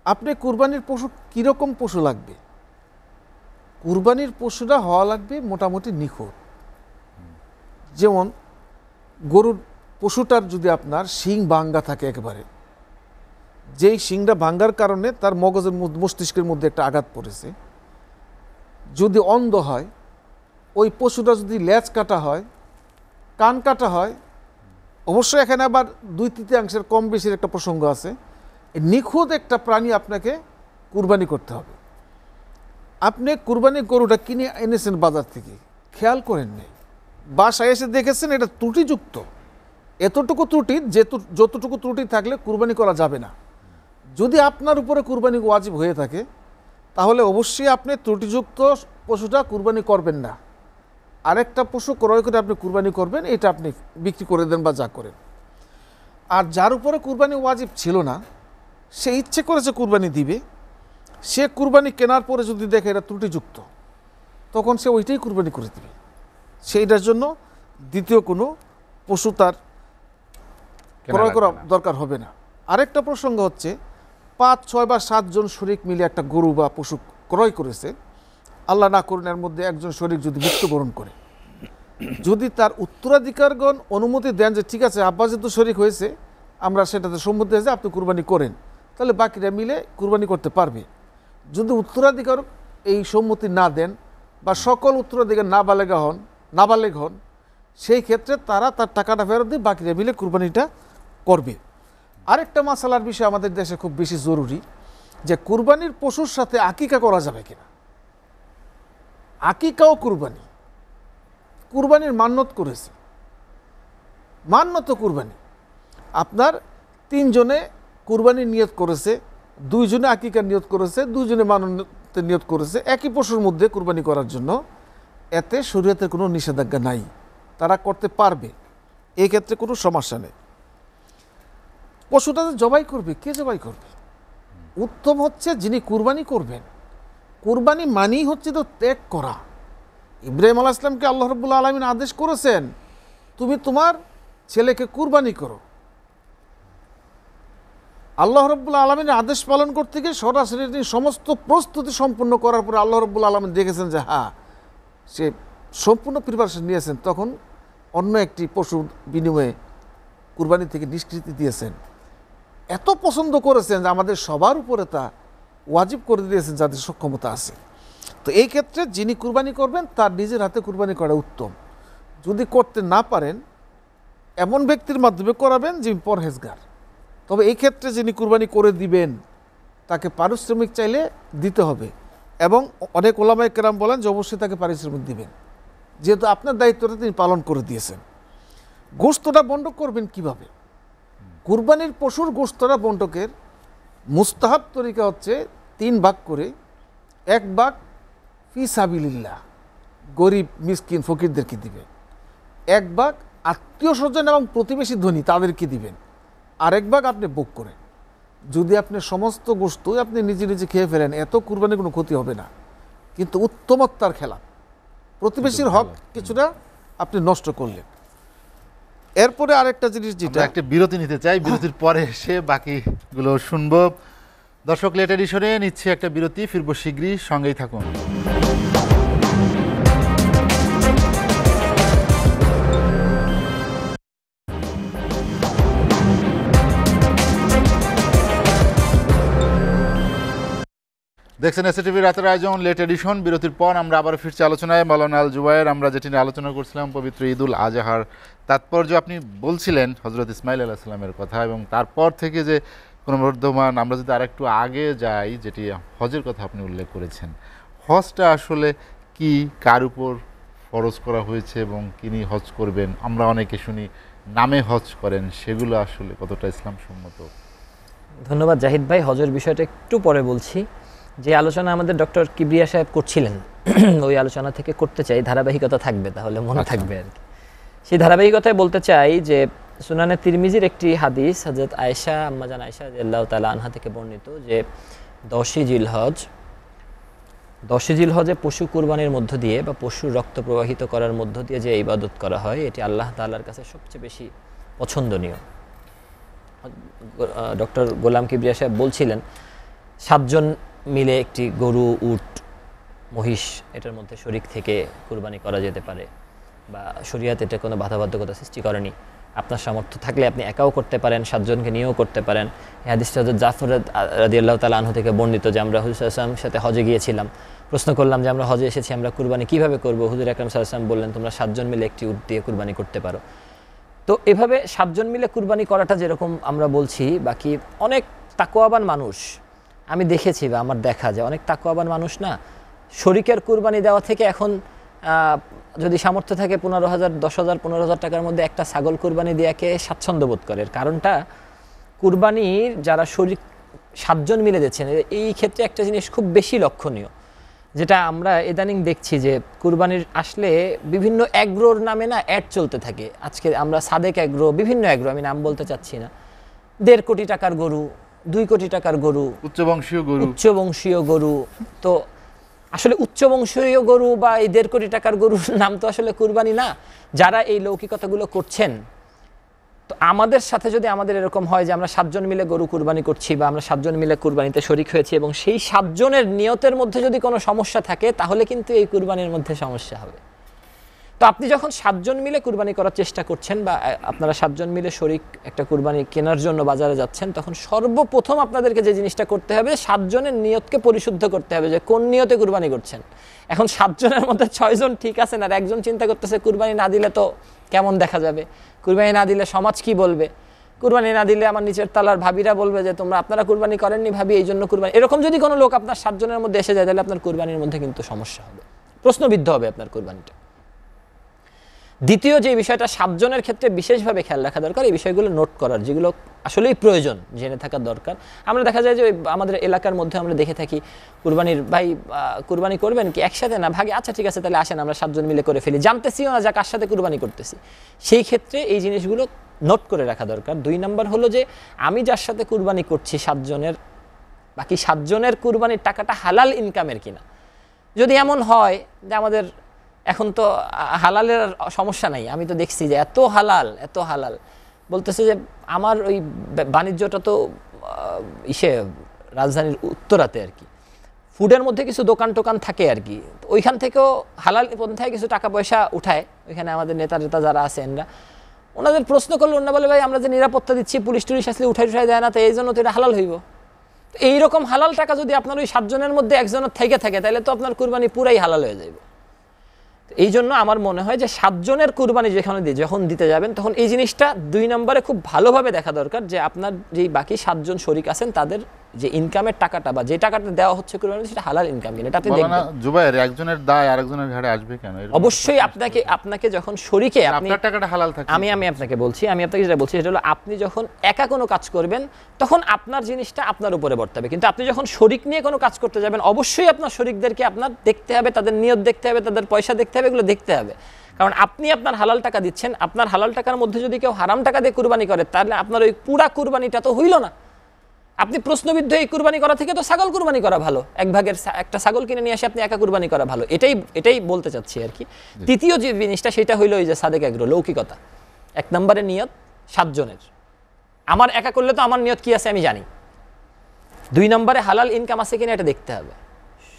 আপনি কুরবানির পশু কীরকম পশু লাগবে? কুরবানির পশুটা হওয়া লাগবে মোটামুটি নিখুঁত। যেমন গরুর পশুটার যদি আপনার শিং ভাঙ্গা থাকে একেবারে, যেই শিংটা ভাঙ্গার কারণে তার মগজের মস্তিষ্কের মধ্যে একটা আঘাত পড়েছে, যদি অন্ধ হয়, ওই পশুটা যদি লেজ কাটা হয়, কান কাটা হয়, অবশ্যই এখানে আবার 2/3 কম বেশির একটা প্রসঙ্গ আছে। নিখুঁত একটা প্রাণী আপনাকে কুরবানি করতে হবে। আপনি কুরবানি গরুটা কিনে এনেছেন বাজার থেকে, খেয়াল করেন নেই, বাসায় এসে দেখেছেন এটা ত্রুটিযুক্ত, এতটুকু ত্রুটি যতটুকু ত্রুটি থাকলে কুরবানি করা যাবে না। যদি আপনার উপরে কুরবানি ওয়াজিব হয়ে থাকে তাহলে অবশ্যই আপনি ত্রুটিযুক্ত পশুটা কুরবানি করবেন না, আরেকটা পশু ক্রয় করে আপনি কুরবানি করবেন, এটা আপনি বিক্রি করে দেন বা যা করেন। আর যার উপরে কুরবানি ওয়াজিব ছিল না, সে ইচ্ছে করেছে কুরবানি দিবে, সে কুরবানি কেনার পরে যদি দেখে এটা ত্রুটিযুক্ত, তখন সে ওইটাই কুরবানি করে দিবে, সেইটার জন্য দ্বিতীয় কোনো পশু তার ক্রয় করা দরকার হবে না। আরেকটা প্রসঙ্গ হচ্ছে 5, 6 বা 7 জন শরিক মিলে একটা গরু বা পশু ক্রয় করেছে, আল্লাহ না করুন এর মধ্যে একজন শরিক যদি মৃত্যুবরণ করে, যদি তার উত্তরাধিকারগণ অনুমতি দেন যে ঠিক আছে আব্বা যেহেতু শরিক হয়েছে আমরা সেটাতে সম্মতি হয়েছে আপনি কুরবানি করেন, তাহলে বাকিরা মিলে কুরবানি করতে পারবে। যদি উত্তরাধিকার এই সম্মতি না দেন বা সকল উত্তরাধিকার নাবালেগ হন, সেই ক্ষেত্রে তারা তার টাকাটা ফেরত দিয়ে বাকিরা মিলে কুরবানিটা করবে। আরেকটা মাসালার বিষয় আমাদের দেশে খুব বেশি জরুরি, যে কুরবানির পশুর সাথে আকিকা করা যাবে কিনা। আকিকাও কুরবানির মান্যত করেছে, মান্যত কুরবানি আপনার 3 জনে কুরবানির নিয়ত করেছে, 2 জনে আকিকার নিয়ত করেছে, 2 জনে মান্যতের নিয়ত করেছে একই পশুর মধ্যে কুরবানি করার জন্য, এতে শরীয়তের কোনো নিষেধাজ্ঞা নাই, তারা করতে পারবে, এই ক্ষেত্রে কোনো সমস্যা নেই। পশুটা জবাই করবে, কে জবাই করবে? উত্তম হচ্ছে যিনি কুরবানি করবেন। কুরবানি মানেই হচ্ছে তো ত্যাগ করা। ইব্রাহিম আলাইহিস সালামকে আল্লাহ রাব্বুল আলামিন আদেশ করেছেন তুমি তোমার ছেলেকে কুরবানি করো। আল্লাহ রাব্বুল আলামিনের আদেশ পালন করতে গিয়ে সরাসরি সমস্ত প্রস্তুতি সম্পন্ন করার পরে আল্লাহ রাব্বুল আলামিন দেখেছেন যে হ্যাঁ সে সম্পূর্ণ প্রিপারেশন নিয়েছেন, তখন অন্য একটি পশু বিনিময়ে কুরবানি থেকে নিষ্কৃতি দিয়েছেন। এত পছন্দ করেছেন যে আমাদের সবার উপরে তা ওয়াজিব করে দিয়েছেন যাদের সক্ষমতা আছে। তো এই ক্ষেত্রে যিনি কুরবানি করবেন তার নিজের হাতে কুরবানি করা উত্তম। যদি করতে না পারেন এমন ব্যক্তির মাধ্যমে করাবেন যিনি পরহেজগার। তবে এই ক্ষেত্রে যিনি কুরবানি করে দিবেন তাকে পারিশ্রমিক চাইলে দিতে হবে, এবং অনেক ওলামায়ে কেরাম বলেন যে অবশ্যই তাকে পারিশ্রমিক দিবেন, যেহেতু আপনার দায়িত্বটা তিনি পালন করে দিয়েছেন। গোশতটা বণ্টন করবেন কিভাবে? কুরবানির পশুর গোশতটা বণ্টকের মুস্তাহাব তরিকা হচ্ছে 3 ভাগ করে, 1 ভাগ ফি সাবিলিল্লাহ গরিব মিসকিন ফকিরদেরকে দিবেন, 1 ভাগ আত্মীয় স্বজন এবং প্রতিবেশী ধনী তাদেরকে দিবেন, আরেক ভাগ আপনি বুক করেন। যদি আপনি সমস্ত গোশতই আপনি নিজে নিজে খেয়ে ফেলেন এত কুরবানির কোনো ক্ষতি হবে না, কিন্তু উত্তমত্তার খেলা, প্রতিবেশীর হক কিছুটা আপনি নষ্ট করলেন। এরপরে আরেকটা জিনিস যেটা একটা বিরতি নিতে চাই, বিরতির পরে এসে বাকিগুলো শুনবো। দর্শক লেট এডিশনে নিচ্ছে একটা বিরতি, ফিরবো শীঘ্রই, সঙ্গেই থাকুন। দেখছেন এসএটিভি রাতের আয়োজন লেট এডিশন। বিরতির পর আমরা আবার ফিরছি আলোচনায়। মাওলানা আল জুবায়ের, আমরা যেটি নিয়ে আলোচনা করছিলাম পবিত্র ঈদুল আজহার তাৎপর্য, আপনি বলছিলেন হজরত ইসমাইল আলাইহিস সালামের কথা, এবং তারপর থেকে যে ক্রমবর্ধমান, আমরা যদি আরেকটু আগে যাই, যেটি হজের কথা আপনি উল্লেখ করেছেন, হজটা আসলে কি, কার উপর ফরজ করা হয়েছে এবং কিনি হজ করবেন? আমরা অনেকে শুনি নামে হজ করেন, সেগুলো আসলে কতটা ইসলাম সম্মত? ধন্যবাদ জাহিদ ভাই। হজের বিষয়টা একটু পরে বলছি। যে আলোচনা আমাদের ডক্টর কিবরিয়া সাহেব করছিলেন ওই আলোচনা থেকে করতে চাই, ধারাবাহিকতা থাকবে, তাহলে মনে থাকবে আর কি। সেই ধারাবাহিকতায় বলতে চাই যে সুনানে তিরমিজির একটি হাদিস, হযরত আয়েশা, আম্মাজান আয়েশা রাদিয়াল্লাহু তাআলা আনহা থেকে বর্ণিত, যে 10ই জিলহজে পশু কুরবানির মধ্য দিয়ে বা পশুর রক্ত প্রবাহিত করার মধ্য দিয়ে যে ইবাদত করা হয়, এটি আল্লাহ তাআলার কাছে সবচেয়ে বেশি পছন্দনীয়। ডক্টর গোলাম কিবরিয়া সাহেব বলছিলেন 7 জন মিলে একটি গরু, উট, মহিষ এটার মধ্যে শরীক থেকে কুরবানি করা যেতে পারে, বা শরীয়ত এটা কোনো বাধাবাধকতা সৃষ্টি করেনি। আপনার সামর্থ্য থাকলে আপনি একাও করতে পারেন, 7 জনকে নিয়েও করতে পারেন। এই হাদিসটা হযরত জাফর রাদিয়াল্লাহু তাআলা আনহু থেকে বর্ণিত যে আমরা হুজুর সাল্লাল্লাহু আলাইহি ওয়াসাল্লামের সাথে হজে গিয়েছিলাম, প্রশ্ন করলাম যে আমরা হজে এসেছি, আমরা কুরবানি কিভাবে করব? হুজুর আকরাম সাল্লাল্লাহু আলাইহি ওয়াসাল্লাম বললেন তোমরা 7 জন মিলে একটি উট দিয়ে কুরবানি করতে পারো। তো এভাবে 7 জন মিলে কুরবানি করাটা যেরকম আমরা বলছি, বাকি অনেক তাকওয়াবান মানুষ আমি দেখেছি বা আমার দেখা যায়, অনেক তাকওয়াবান মানুষ না শরীকের কুরবানি দেওয়া থেকে এখন যদি সামর্থ্য থাকে 15,000, 10,000, 15,000 টাকার মধ্যে একটা ছাগল কুরবানি দেওয়াকে স্বাচ্ছন্দ্য বোধ করে। কারণটা কুরবানির যারা শরীক 7 জন মিলে দিচ্ছেন, এই ক্ষেত্রে একটা জিনিস খুব বেশি লক্ষণীয়, যেটা আমরা ইদানিং দেখছি যে কুরবানির আসলে বিভিন্ন অ্যাগ্রোর নামে না অ্যাড চলতে থাকে। আজকে আমরা সাদেক অ্যাগ্রো, বিভিন্ন অ্যাগ্রো, আমি নাম বলতে চাচ্ছি না, 1.5 কোটি টাকার গরু, 2 কোটি টাকার গরু, উচ্চবংশীয় গরু। তো আসলে উচ্চবংশীয় গরু বা এই 1.5 কোটি টাকার গরুর নাম তো আসলে কুরবানি না। যারা এই লৌকিকতাগুলো করছেন, তো আমাদের সাথে যদি আমাদের এরকম হয় যে আমরা 7 জন মিলে গরু কুরবানি করছি বা আমরা 7 জন মিলে কুরবানিতে শরিক হয়েছি এবং সেই 7 জনের নিয়তের মধ্যে যদি কোনো সমস্যা থাকে, তাহলে কিন্তু এই কুরবানির মধ্যে সমস্যা হবে। তো আপনি যখন 7 জন মিলে কুরবানি করার চেষ্টা করছেন বা আপনারা 7 জন মিলে শরিক একটা কুরবানি কেনার জন্য বাজারে যাচ্ছেন, তখন সর্বপ্রথম আপনাদেরকে যে জিনিসটা করতে হবে, 7 জনের নিয়তকে পরিশুদ্ধ করতে হবে যে কোন নিয়তে কুরবানি করছেন। এখন 7 জনের মধ্যে 6 জন ঠিক আছেন আর একজন চিন্তা করতেছে কুরবানি না দিলে তো কেমন দেখা যাবে, কুরবানি না দিলে সমাজ কি বলবে, কুরবানি না দিলে আমার নিচের তলার ভাবিরা বলবে যে আপনারা কুরবানি করেননি ভাবি, এই জন্য কুরবানি। এরকম যদি কোনো লোক আপনার 7 জনের মধ্যে এসে যায়, তাহলে আপনার কুরবানির মধ্যে কিন্তু সমস্যা হবে, প্রশ্নবিদ্ধ হবে আপনার কুরবানিটা। দ্বিতীয় যে বিষয়টা 7 জনের ক্ষেত্রে বিশেষভাবে খেয়াল রাখা দরকার, এই বিষয়গুলো নোট করার, যেগুলো আসলেই প্রয়োজন জেনে থাকার দরকার। আমরা দেখা যায় যে আমাদের এলাকার মধ্যে আমরা দেখে থাকি কুরবানির ভাই কুরবানি করবেন কি একসাথে না ভাগে, আচ্ছা ঠিক আছে তাহলে আসেন আমরা 7 জন মিলে করে ফেলি, জানতেছিও না যা কার সাথে কুরবানি করতেছি। সেই ক্ষেত্রে এই জিনিসগুলো নোট করে রাখা দরকার। 2 নম্বর হলো যে আমি যার সাথে কুরবানি করছি 7 জনের, বাকি 7 জনের কুরবানির টাকাটা হালাল ইনকামের কিনা। যদি এমন হয় যে আমাদের এখন তো হালালের সমস্যা নাই, আমি তো দেখছি যে এত হালাল বলতেছে যে আমার ওই বাণিজ্যটা তো রাজধানীর উত্তরাতে আর কি, ফুডের মধ্যে কিছু দোকান টোকান থাকে আর কি, ওইখান থেকেও হালাল পন্থায় কিছু টাকা পয়সা উঠায়। ওইখানে আমাদের নেতা যারা আছেন ওনাদের প্রশ্ন করলে ওনারা বলে ভাই আমরা যে নিরাপত্তা দিচ্ছি, পুলিশ টুলিশ আসলে উঠাই দেয় না, তো এই জন্য তো এটা হালাল হইব। এইরকম হালাল টাকা যদি আপনার ওই 7 জনের মধ্যে একজনের থেকে থাকে, তাহলে তো আপনার কুরবানি পুরাই হালাল হয়ে যাবে। এই জন্য আমার মনে হয় যে 7 জনের কুরবানি যখন দিতে যাবেন, তখন এই জিনিসটা 2 নম্বরে খুব ভালোভাবে দেখা দরকার যে আপনার যেই বাকি 7 জন শরিক আছেন তাদের যে ইনকামের টাকাটা বা যে টাকাটা দেওয়া হচ্ছে কুরবানি, সেটা হালাল ইনকাম কিনা এটা আপনি দেখবেন। জুবায়ের, একজনের দায় আরেকজনের ঘাড়ে আসবে কেন? অবশ্যই আপনাকে যখন শরিকে আপনার টাকাটা হালাল থাকে। আমি আপনাকে যেটা বলছি সেটা হলো আপনি যখন একা কোনো কাজ করবেন, তখন আপনার জিনিসটা আপনার উপরে বর্তাবে। কিন্তু আপনি যখন শরিক নিয়ে কোনো কাজ করতে যাবেন, অবশ্যই আপনার শরিকদেরকে আপনার দেখতে হবে, তাদের নিয়ত দেখতে হবে, তাদের পয়সা দেখতে হবে, এগুলো দেখতে হবে। কারণ আপনি আপনার হালাল টাকা দিচ্ছেন, আপনার হালাল টাকার মধ্যে যদি কেউ হারাম টাকা দিয়ে কুরবানি করে, তাহলে আপনার ওই পুরা কুরবানিটা তো হইল না। আপনি প্রশ্নবিদ্ধ এই কুরবানি করা থেকে তো ছাগল কুরবানি করা ভালো, এক ভাগের একটা ছাগল কিনে নিয়ে আসে আপনি একা কুরবানি করা ভালো। এটাই বলতে চাচ্ছি আর কি। তৃতীয় যে জিনিসটা সেটা হইলো ওই যে সাদেক এগ্রো, লৌকিকতা। 1 নম্বরে নিয়ত 7 জনের, আমার একা করলে তো আমার নিয়ত কি আছে আমি জানি। 2 নম্বরে হালাল ইনকাম আছে কিনা এটা দেখতে হবে।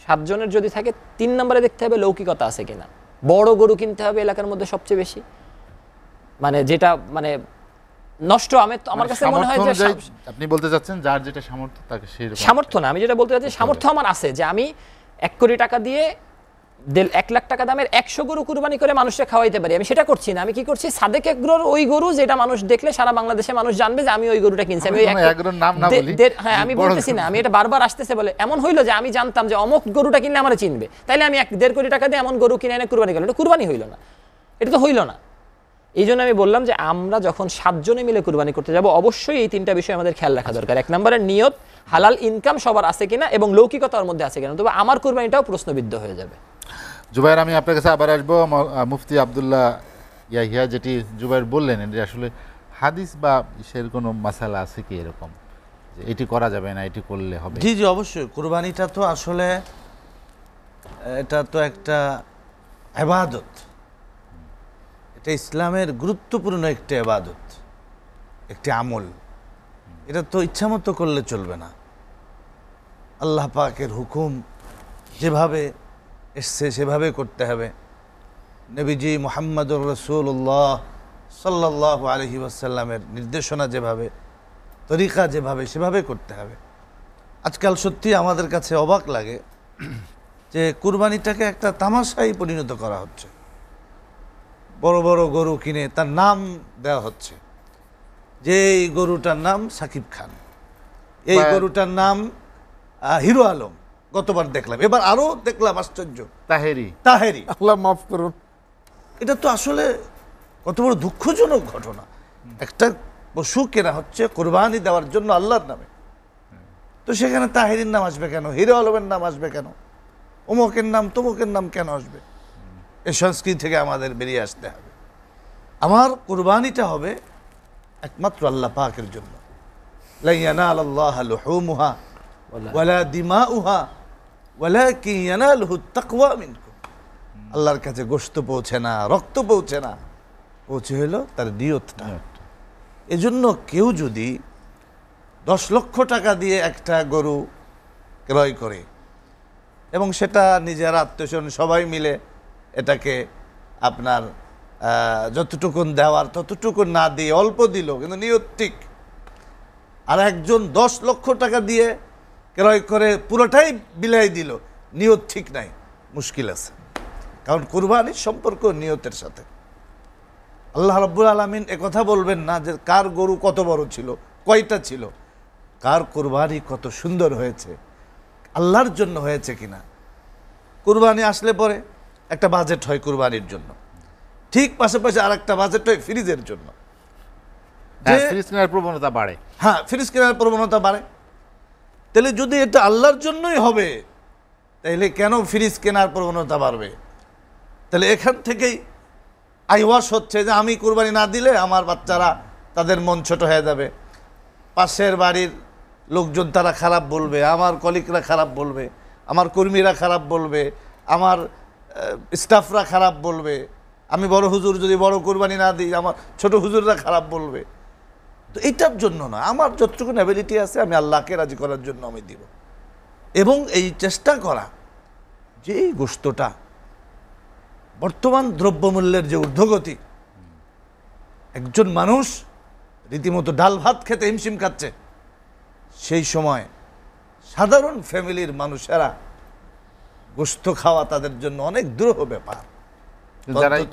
7 জনের যদি থাকে 3 নম্বরে দেখতে হবে লৌকিকতা আছে কিনা। বড় গরু কিনতে হবে এলাকার মধ্যে সবচেয়ে বেশি, মানে যেটা মানে নষ্ট। আমার কাছে মনে হয় যে আপনি বলতে চাচ্ছেন যার যেটা সামর্থ্য তাকে সেই রকম সামর্থ্য না, আমি যেটা বলতে চাচ্ছি সামর্থ্য আমার আছে যে আমি 1 কোটি টাকা দিয়ে 1 লাখ টাকা দামের 100 গরু কুরবানি করে মানুষকে খাওয়াইতে পারি। আমি সেটা করছি না, আমি কি করছি সাদেক এগ্রোর ওই গরু যেটা মানুষ দেখলে সারা বাংলাদেশে মানুষ জানবে যে আমি ওই গরুটা কিনছি। আমি এগ্রোর নাম না বলি, হ্যাঁ আমি বলতেছি না, আমি এটা বারবার আসতেছে বলে এমন হইলো যে আমি জানতাম যে অমুক গরুটা কিনলে আমারে চিনবে, তাইলে আমি 1.5 কোটি টাকা দিয়ে এমন গরু কিনে এনে কুরবানি করলাম, এটা কুরবানি হইল না, এটা তো হইল না। এই জন্য আমি বললাম যে আমরা যখন 7 জনে মিলে কুরবানি করতে যাব, অবশ্যই এই 3টা বিষয় আমাদের খেয়াল রাখা দরকার। 1 নম্বরে নিয়ত, হালাল ইনকাম সবার আছে কিনা এবং লৌকিকতার মধ্যে আছে কিনা, তবে আমার কুরবানিটাও প্রশ্নবিদ্ধ হয়ে যাবে। জুবায়ের, আমি আপনার কাছে আবার আসবো। মুফতি আব্দুল্লাহ ইয়াহিয়া, যেটি জুবায়ের বললেন, এটি আসলে হাদিস বা ইসের কোনো মাসালা আছে কি এরকম যে এটি করা যাবে না, এটি করলে হবে? জি জি অবশ্যই। কুরবানিটা তো আসলে এটা তো একটা ইবাদত, এটা ইসলামের গুরুত্বপূর্ণ একটি ইবাদত, একটি আমল। এটা তো ইচ্ছামতো করলে চলবে না। আল্লাহ পাকের হুকুম যেভাবে এসছে সেভাবে করতে হবে। নবীজি মুহাম্মদুর রাসূলুল্লাহ সাল্লাল্লাহু আলাইহি ওয়াসাল্লামের নির্দেশনা যেভাবে, তরিকা যেভাবে, সেভাবে করতে হবে। আজকাল সত্যি আমাদের কাছে অবাক লাগে যে কুরবানিটাকে একটা তামাশায় পরিণত করা হচ্ছে। বড় বড় গরু কিনে তার নাম দেওয়া হচ্ছে, যে এই গরুটার নাম সাকিব খান, এই গরুটার নাম হিরো আলম, গতবার দেখলাম, এবার আরো দেখলাম আশ্চর্য তাহেরি। আল্লাহ মাফ করুন। এটা তো আসলে কত বড় দুঃখজনক ঘটনা। একটা পশু কেনা হচ্ছে কোরবানি দেওয়ার জন্য আল্লাহর নামে, তো সেখানে তাহেরির নাম আসবে কেন, হিরো আলমের নাম আসবে কেন, অমুকের নাম তমুকের নাম কেন আসবে? এই সংস্কৃতি থেকে আমাদের বেরিয়ে আসতে হবে। আমার কোরবানিটা হবে একমাত্র আল্লাহ পাকের জন্য। লা ইয়ানালাল্লাহু লুহুমুহা ওয়ালা দিমাউহা ওয়ালাকিন ইয়ানালুহু তাকওয়া মিনকুম। আল্লাহর কাছে গোশত পৌঁছে না, রক্ত পৌঁছে না, পৌঁছে হলো তার নিয়তটা। এজন্য কেউ যদি 10 লক্ষ টাকা দিয়ে একটা গরু ক্রয় করে এবং সেটা নিজের আত্মীয়স্বজন সবাই মিলে এটাকে আপনার যতটুকুন দেওয়ার ততটুকুন না দিয়ে অল্প দিল, কিন্তু নিয়ত ঠিক। আর একজন 10 লক্ষ টাকা দিয়ে ক্রয় করে পুরোটাই বিলাই দিল, নিয়ত ঠিক নাই, মুশকিল আছে। কারণ কুরবানির সম্পর্ক নিয়তের সাথে। আল্লাহ রাব্বুল আলামিন একথা বলবেন না যে কার গরু কত বড় ছিল, কয়টা ছিল, কার কুরবানি কত সুন্দর হয়েছে, আল্লাহর জন্য হয়েছে কিনা। কুরবানি আসলে পরে একটা বাজেট হয় কুরবানির জন্য, ঠিক পাশাপাশি আর একটা বাজেট হয় ফ্রিজের জন্য। ফ্রিজ কেনার প্রবণতা বাড়ে। হ্যাঁ, ফ্রিজ কেনার প্রবণতা বাড়ে। তাহলে যদি এটা আল্লাহর জন্যই হবে, তাহলে কেন ফ্রিজ কেনার প্রবণতা বাড়বে? তাহলে এখান থেকেই আইওয়াস হচ্ছে যে আমি কুরবানি না দিলে আমার বাচ্চারা, তাদের মন ছোট হয়ে যাবে, পাশের বাড়ির লোকজন তারা খারাপ বলবে, আমার কলিগরা খারাপ বলবে, আমার কর্মীরা খারাপ বলবে, আমার স্টাফরা খারাপ বলবে, আমি বড় হুজুর যদি বড় কুরবানি না দিই আমার ছোট হুজুররা খারাপ বলবে। তো এইটার জন্য না, আমার যতটুকু অ্যাবিলিটি আছে আমি আল্লাহকে রাজি করার জন্য আমি দিব। এবং এই চেষ্টা করা যে এই গোশতটা বর্তমান দ্রব্যমূল্যের যে ঊর্ধ্বগতি, একজন মানুষ রীতিমতো ডাল ভাত খেতে হিমশিম খাচ্ছে, সেই সময় সাধারণ ফ্যামিলির মানুষেরা গোশত খাওয়া তাদের জন্য অনেক দুরূহ ব্যাপার।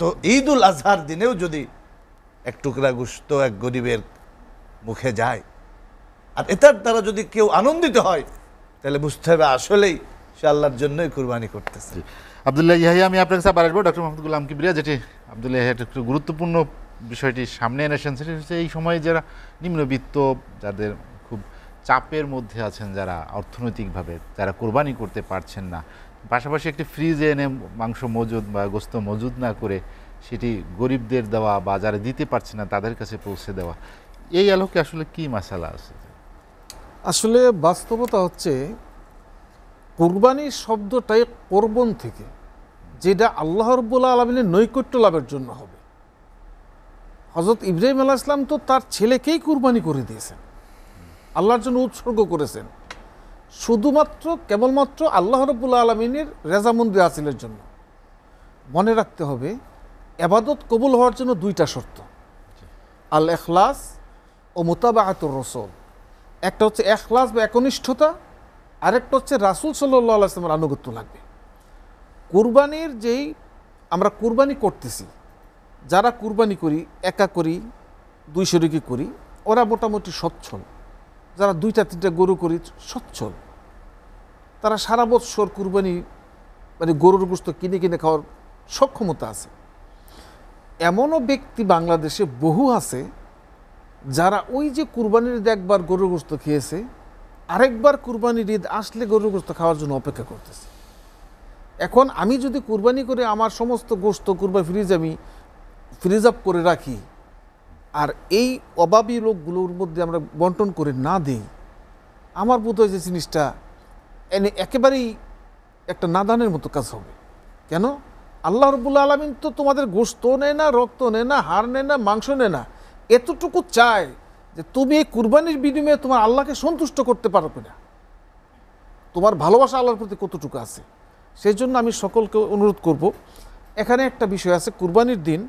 তো ঈদ উল আজহার দিনেও যদি এক টুকরা গোশত এক গরিবের মুখে যায় আর এটার দ্বারা যদি কেউ আনন্দিত হয়, তাহলে বুঝতে হবে আসলেই সে আল্লাহর জন্যই কুরবানি করতেছে। আব্দুল্লাহ ইয়াহিয়া, আমি আপনার কাছে আবার আসবো। ডক্টর মোহাম্মদ গোলাম কিবরিয়া, যেটি আব্দুল্লাহ ইয়াহিয়া একটু গুরুত্বপূর্ণ বিষয়টি সামনে এনেছেন, সেটি হচ্ছে এই সময়ে যারা নিম্নবিত্ত, যাদের খুব চাপের মধ্যে আছেন, যারা অর্থনৈতিকভাবে যারা কোরবানি করতে পারছেন না, পাশাপাশি একটি ফ্রিজে এনে মাংস মজুদ বা গোস্ত মজুদ না করে সেটি গরিবদের দেওয়া বা যারা দিতে পারছে না তাদের কাছে পৌঁছে দেওয়া, এই আলোকে আসলে কি মাসালা আছে? আসলে বাস্তবতা হচ্ছে কুরবানির শব্দটাই কোরবান থেকে, যেটা আল্লাহ রাব্বুল আলামিনের নৈকট্য লাভের জন্য হবে। হযরত ইব্রাহিম আলাইহিস সালাম তো তার ছেলেকেই কুরবানি করে দিয়েছেন, আল্লাহর জন্য উৎসর্গ করেছেন, শুধুমাত্র কেবলমাত্র আল্লাহ রাব্বুল আলামিনের রেজামন্দি হাসিলের জন্য। মনে রাখতে হবে ইবাদত কবুল হওয়ার জন্য 2টা শর্ত, আল ইখলাস ও মুতাবাআতুর রাসূল। একটা হচ্ছে ইখলাস বা একনিষ্ঠতা, আরেকটা হচ্ছে রাসূল সাল্লাল্লাহু আলাইহি ওয়াসাল্লামের আনুগত্য লাগবে। কুরবানির যেই আমরা কুরবানি করতেছি, যারা কুরবানি করি, একা করি, 2 শরীকে করি, ওরা মোটামুটি সচ্ছল। যারা 2টা-3টা গরু করি সচ্ছল, তারা সারা বৎসর কুরবানি মানে গরুর গোশত কিনে কিনে খাওয়ার সক্ষমতা আছে। এমনও ব্যক্তি বাংলাদেশে বহু আছে যারা ওই যে কুরবানির ঈদে একবার গরুর গোশত খেয়েছে, আরেকবার কুরবানির ঈদ আসলে গরুর গোশত খাওয়ার জন্য অপেক্ষা করতেছে। এখন আমি যদি কুরবানি করে আমার সমস্ত গোশত কুরবানি আমি ফ্রিজ আপ করে রাখি, আর এই অভাবী লোকগুলোর মধ্যে আমরা বন্টন করে না দিই, আমার বোধ হয় যে জিনিসটা একেবারেই একটা নাদানের মতো কাজ হবে। কেন? আল্লাহ রাব্বুল আলামিন তো তোমাদের গোশত নেয় না, রক্ত নেয় না, হাড় নেয় না, মাংস নেয় না, এতটুকু চায় যে তুমি এই কুরবানির বিনিময়ে তোমার আল্লাহকে সন্তুষ্ট করতে পারবে না, তোমার ভালোবাসা আল্লাহর প্রতি কতটুকু আছে। সেই জন্য আমি সকলকে অনুরোধ করব, এখানে একটা বিষয় আছে, কুরবানির দিন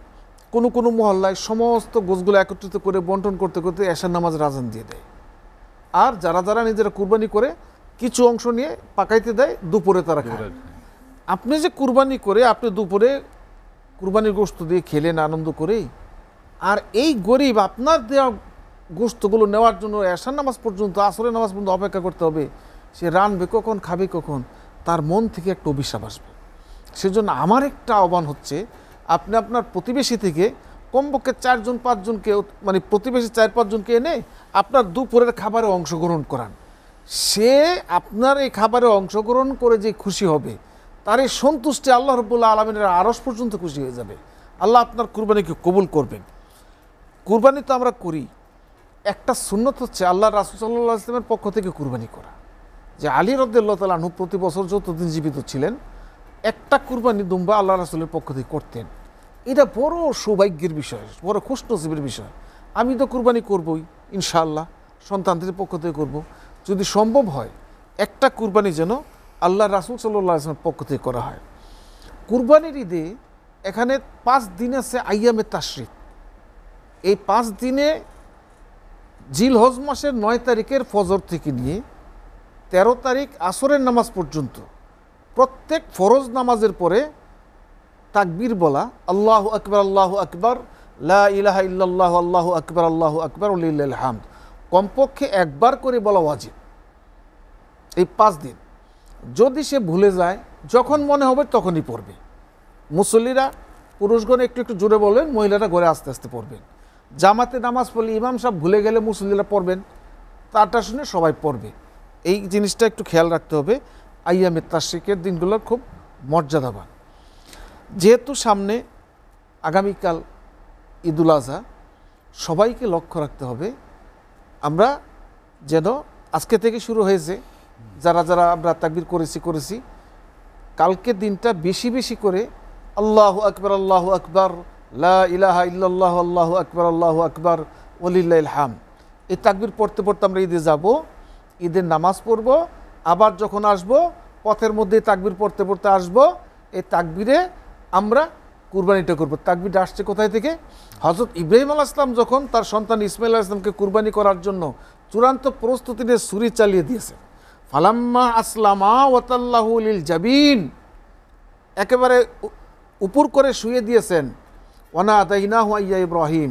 কোনো কোনো মহল্লায় সমস্ত গোছগুলো একত্রিত করে বন্টন করতে করতে এশার নামাজ আজান দিয়ে দেয়। আর যারা যারা নিজেরা কুরবানি করে কিছু অংশ নিয়ে পাকাইতে দেয়, দুপুরে তারা খায়। আপনি যে কুরবানি করে আপনি দুপুরে কুরবানির গোশত দিয়ে খেলেন আনন্দ করেই, আর এই গরিব আপনার দেওয়া গোশতগুলো নেওয়ার জন্য এশার নামাজ পর্যন্ত, আসরের নামাজ পর্যন্ত অপেক্ষা করতে হবে। সে রানবে কখন, খাবে কখন, তার মন থেকে একটা অভিশাপ আসবে। সেজন্য আমার একটা আহ্বান হচ্ছে, আপনি আপনার প্রতিবেশী থেকে কমপক্ষে 4-5 জনকে, মানে প্রতিবেশী 4-5 জনকে এনে আপনার দুপুরের খাবারে অংশগ্রহণ করান। সে আপনার এই খাবারে অংশগ্রহণ করে যে খুশি হবে, তার এই সন্তুষ্টি আল্লাহ রাব্বুল আলামিনের আরশ পর্যন্ত খুশি হয়ে যাবে। আল্লাহ আপনার কুরবানিকে কবুল করবেন। কুরবানি তো আমরা করি, একটা সুন্নত হচ্ছে আল্লাহ রাসূল সাল্লাল্লাহু আলাইহি ওয়াসাল্লামের পক্ষ থেকে কুরবানি করা। যে আলী রাদিয়াল্লাহু তাআলা আনহু প্রতি বছর যতদিন জীবিত ছিলেন একটা কুরবানি দুম্বা আল্লাহ রাসূলের পক্ষ থেকে করতেন। এটা বড় সৌভাগ্যের বিষয়, বড় খুশনসিবের বিষয়। আমি তো কুরবানি করবই ইনশাআল্লাহ, সন্তানদের পক্ষ থেকে করব। যদি সম্ভব হয় একটা কুরবানি যেন আল্লাহ রাসূল সাল্লাল্লাহু আলাইহি ওয়াসাল্লামের পক্ষ থেকে করা হয়। কুরবানির ঈদে এখানে 5 দিন আছে আইয়ামে তাশরিক। এই 5 দিনে জিলহজ মাসের 9 তারিখের ফজর থেকে নিয়ে 13 তারিখ আসরের নামাজ পর্যন্ত প্রত্যেক ফরজ নামাজের পরে তাকবীর বলা, আল্লাহু আকবার, লা ইলাহা ইল্লাল্লাহু আল্লাহু আকবার ওয়ালিল্লাহিল হামদ, কমপক্ষে একবার করে বলা ওয়াজিব। এই 5 দিন যদি সে ভুলে যায়, যখন মনে হবে তখনই পড়বে। মুসল্লিরা পুরুষগণ একটু একটু জোরে বলবেন, মহিলারা ঘরে আস্তে আস্তে পড়বেন। জামাতে নামাজ পড়লে ইমাম সাহেব ভুলে গেলে মুসল্লিরা পড়বেন, তারটা শুনে সবাই পড়বে। এই জিনিসটা একটু খেয়াল রাখতে হবে। আইয়ামে তাশরিকের দিনগুলো খুব মর্যাদাবান। যেহেতু সামনে আগামীকাল ঈদুল আজহা, সবাইকে লক্ষ্য রাখতে হবে আমরা যেন আজকে থেকে শুরু হয়েছে, যারা যারা আমরা তাকবীর করেছি, কালকে দিনটা বেশি বেশি করে আল্লাহু আকবার, লা ইলাহা ইল্লাল্লাহু আল্লাহু আকবার ওয়ালিল্লাহিল হামদ, এই তাকবীর পড়তে পড়তে আমরা ঈদে যাব, ঈদের নামাজ পড়ব। আবার যখন আসব পথের মধ্যে তাকবীর পড়তে পড়তে আসব, এই তাকবীরে আমরা কুরবানিটা করব। তাকবীরটা আসছে কোথায় থেকে? হযরত ইব্রাহিম আলাইহিস সালাম যখন তার সন্তান ইসমাঈল আলাইহিস সালামকে কুরবানি করার জন্য চূড়ান্ত প্রস্তুতি নিয়ে ছুরি চালিয়ে দিয়েছে। ফালাম্মা আসলামা ওয়াতাল্লাহু লিল জাবিন, একেবারে উপর করে শুয়ে দিয়েছেন। ওয়ানাদাইনাহু ইয়া ইব্রাহিম,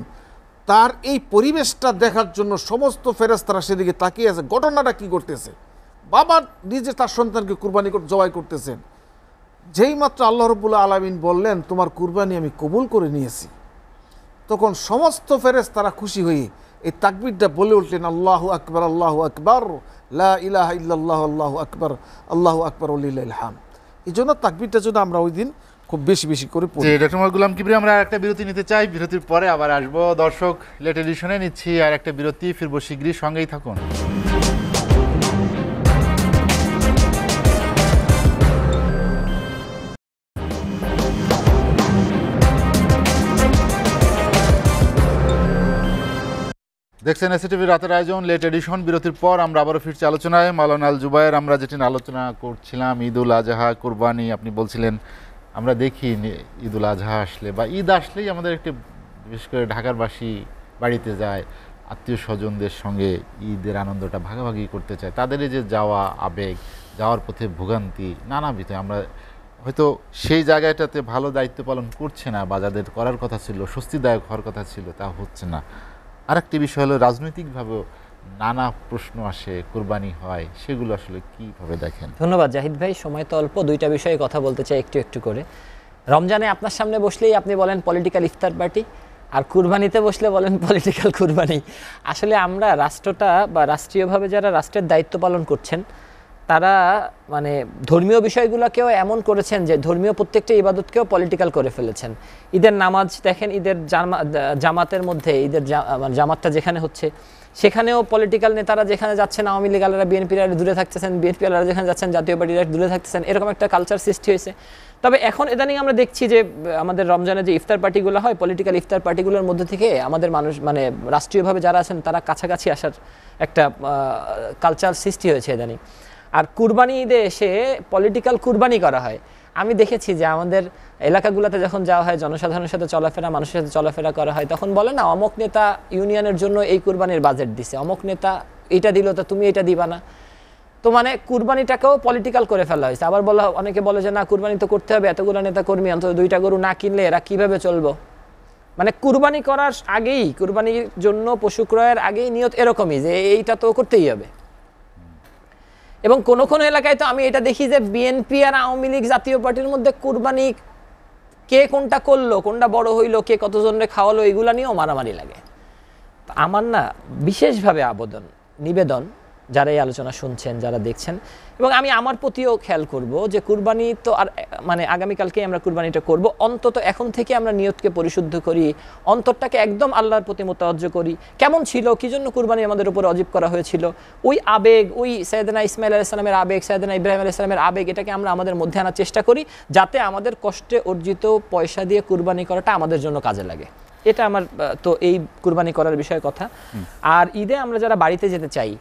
তার এই পরিবেশটা দেখার জন্য সমস্ত ফেরেশতারা সেদিকে তাকিয়ে আছে, ঘটনাটা কি করতেছে। বাবা নিজে তার সন্তানকে কুরবানি জবাই করতেছেন। যেই মাত্র আল্লাহ রাব্বুল আলামিন বললেন তোমার কুরবানি আমি কবুল করে নিয়েছি, তখন সমস্ত ফেরেশতারা খুশি হয়ে এই তাকবীরটা বলে উঠলেন, আল্লাহু আকবার, লা ইলাহা ইল্লাল্লাহু আল্লাহু আকবার ওয়ালিল্লাহিল হামদ। এই জন্য তাকবীরটা যদি আমরা ওই দিন খুব বেশি বেশি করে পড়ি। ডক্টর মোহাম্মদ গোলাম কিবরিয়া, আমরা একটা বিরতি নিতে চাই, বিরতির পরে আবার আসবো। দর্শক, লেট এডিশনে নিচ্ছি আর একটা বিরতি, ফিরবো শীঘ্রই, সঙ্গেই থাকুন। দেখছেন এসএটিভি রাতের আয়োজন লেট এডিশন। বিরতির পর আমরা আবারও ফিরছি আলোচনায়। মাওলানা আল জুবায়ের, আমরা যেটি আলোচনা করছিলাম ঈদুল আজহা, কুরবানি, আপনি বলছিলেন আমরা দেখি ঈদুল আজহা আসলে বা ঈদ আসলেই আমাদের একটি, বিশেষ করে ঢাকারবাসী বাড়িতে যায়, আত্মীয় স্বজনদের সঙ্গে ঈদের আনন্দটা ভাগাভাগি করতে চায়। তাদের এই যে যাওয়া আবেগ, যাওয়ার পথে ভোগান্তি, নানাবিধ, আমরা হয়তো সেই জায়গাটাতে ভালো দায়িত্ব পালন করছে না, বা যাদের করার কথা ছিল, স্বস্তিদায়ক হওয়ার কথা ছিল, তা হচ্ছে না। আরেকটি বিষয় হলো রাজনৈতিকভাবেও নানা প্রশ্ন আসে, কুরবানি হয়, সেগুলো আসলে কীভাবে দেখেন? ধন্যবাদ জাহিদ ভাই, সময় তো অল্প, দুইটা বিষয়ে কথা বলতে চাই একটু একটু করে। রমজানে আপনার সামনে বসলেই আপনি বলেন পলিটিক্যাল ইফতার পার্টি, আর কুরবানিতে বসলে বলেন পলিটিক্যাল কুরবানি। আসলে আমরা রাষ্ট্রটা বা রাষ্ট্রীয়ভাবে যারা রাষ্ট্রের দায়িত্ব পালন করছেন, তারা মানে ধর্মীয় বিষয়গুলোকেও এমন করেছেন যে ধর্মীয় প্রত্যেকটা ইবাদতকেও পলিটিক্যাল করে ফেলেছেন। ঈদের নামাজ দেখেন, ঈদের জামাতের মধ্যে ঈদের জামাতটা যেখানে হচ্ছে সেখানেও পলিটিক্যাল নেতারা যেখানে যাচ্ছেন, আওয়ামী লীগ আলারা বিএনপির দূরে থাকতেছেন, বিএনপি আলারা যেখানে যাচ্ছেন জাতীয় পার্টিরা দূরে থাকতেছেন, এরকম একটা কালচার সৃষ্টি হয়েছে। তবে এখন ইদানিং আমরা দেখছি যে আমাদের রমজানে যে ইফতার পার্টিগুলো হয়, পলিটিক্যাল ইফতার পার্টিগুলোর মধ্যে থেকে আমাদের মানুষ মানে রাষ্ট্রীয়ভাবে যারা আছেন তারা কাছাকাছি আসার একটা কালচার সৃষ্টি হয়েছে ইদানিং। আর কুরবানি ঈদে এসে পলিটিক্যাল কুরবানি করা হয়। আমি দেখেছি যে আমাদের এলাকাগুলোতে যখন যাওয়া হয়, জনসাধারণের সাথে চলাফেরা, মানুষের সাথে চলাফেরা করা হয়, তখন বলে না অমুক নেতা ইউনিয়নের জন্য এই কুরবানির বাজেট দিছে, অমুক নেতা এটা দিল, তো তুমি এটা দিবা না। তো মানে কুরবানিটাকেও পলিটিক্যাল করে ফেলা হয়েছে। আবার বলা, অনেকে বলে যে না কুরবানি তো করতে হবে, এতগুলো নেতা কর্মী অন্তত 2টা গরু না কিনলে এরা কিভাবে চলবো। মানে কুরবানি করার আগেই, কুরবানির জন্য পশু ক্রয়ের আগেই নিয়ত এরকমই যে এইটা তো করতেই হবে। এবং কোনো কোনো এলাকায় তো আমি এটা দেখি যে বিএনপি আর আওয়ামী লীগ জাতীয় পার্টির মধ্যে কুরবানি কে কোনটা করলো, কোনটা বড় হইলো, কে কতজনরে খাওয়ালো, এগুলা নিয়েও মারামারি লাগে। আমার না বিশেষভাবে নিবেদন যারা এই আলোচনা শুনছেন, যারা দেখছেন, এবং আমি আমার প্রতিও খেয়াল করব যে কুরবানি তো আর মানে আগামীকালকে আমরা কুরবানিটা করব, অন্তত এখন থেকে আমরা নিয়তকে পরিশুদ্ধ করি, অন্তরটাকে একদম আল্লাহর প্রতি মোতাওয়াজ্জহ করি। কেমন ছিল, কি জন্য কুরবানি আমাদের উপর ওয়াজিব করা হয়েছিল, ওই আবেগ, ওই সাইয়েদনা ইসমাইল আলাইহিস সালামের আবেগ, সাইয়েদনা ইব্রাহিম আলাইহিস সালামের আবেগ, এটাকে আমরা আমাদের মধ্যে আনার চেষ্টা করি, যাতে আমাদের কষ্টে অর্জিত পয়সা দিয়ে কুরবানি করাটা আমাদের জন্য কাজে লাগে। এটা আমার তো এই কুরবানি করার বিষয়ে কথা। আর ঈদে আমরা যারা বাড়িতে যেতে চাই,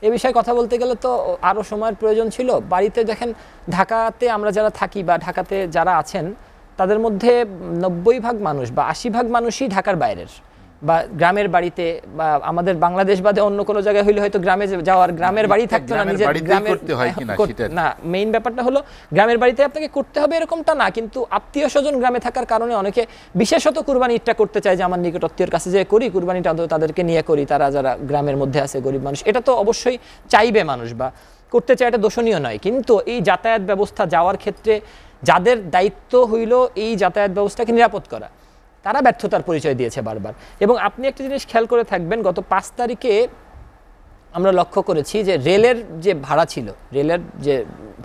এ বিষয়ে কথা বলতে গেলে তো আরও সময়ের প্রয়োজন ছিল। বাড়িতে দেখেন, ঢাকাতে আমরা যারা থাকি বা ঢাকাতে যারা আছেন, তাদের মধ্যে 90% মানুষ বা 80% মানুষই ঢাকার বাইরের বা গ্রামের বাড়িতে, বা আমাদের বাংলাদেশ বাদে অন্য কোনো জায়গায় হইলে হয়তো গ্রামে যাওয়ার, গ্রামের বাড়ি থাকতো না, নিজের গ্রামের না। মেইন ব্যাপারটা হলো গ্রামের বাড়িতে আপনাকে করতে হবে এরকমটা না, কিন্তু আত্মীয় স্বজন গ্রামে থাকার কারণে অনেকে বিশেষত কুরবানি ঈদটা করতে চায় যে আমার নিকট আত্মীয়র কাছে যে করি, কুরবানিটা তাদেরকে নিয়ে করি, তারা যারা গ্রামের মধ্যে আছে, গরিব মানুষ। এটা তো অবশ্যই চাইবে মানুষ বা করতে চায়, এটা দোষণীয় নয়। কিন্তু এই যাতায়াত ব্যবস্থা যাওয়ার ক্ষেত্রে যাদের দায়িত্ব হইল এই যাতায়াত ব্যবস্থাকে নিরাপদ করা, তারা ব্যর্থতার পরিচয় দিয়েছে বারবার। এবং আপনি একটা জিনিস খেয়াল করে থাকবেন, গত 5 তারিখে আমরা লক্ষ্য করেছি যে রেলের যে ভাড়া ছিল, রেলের যে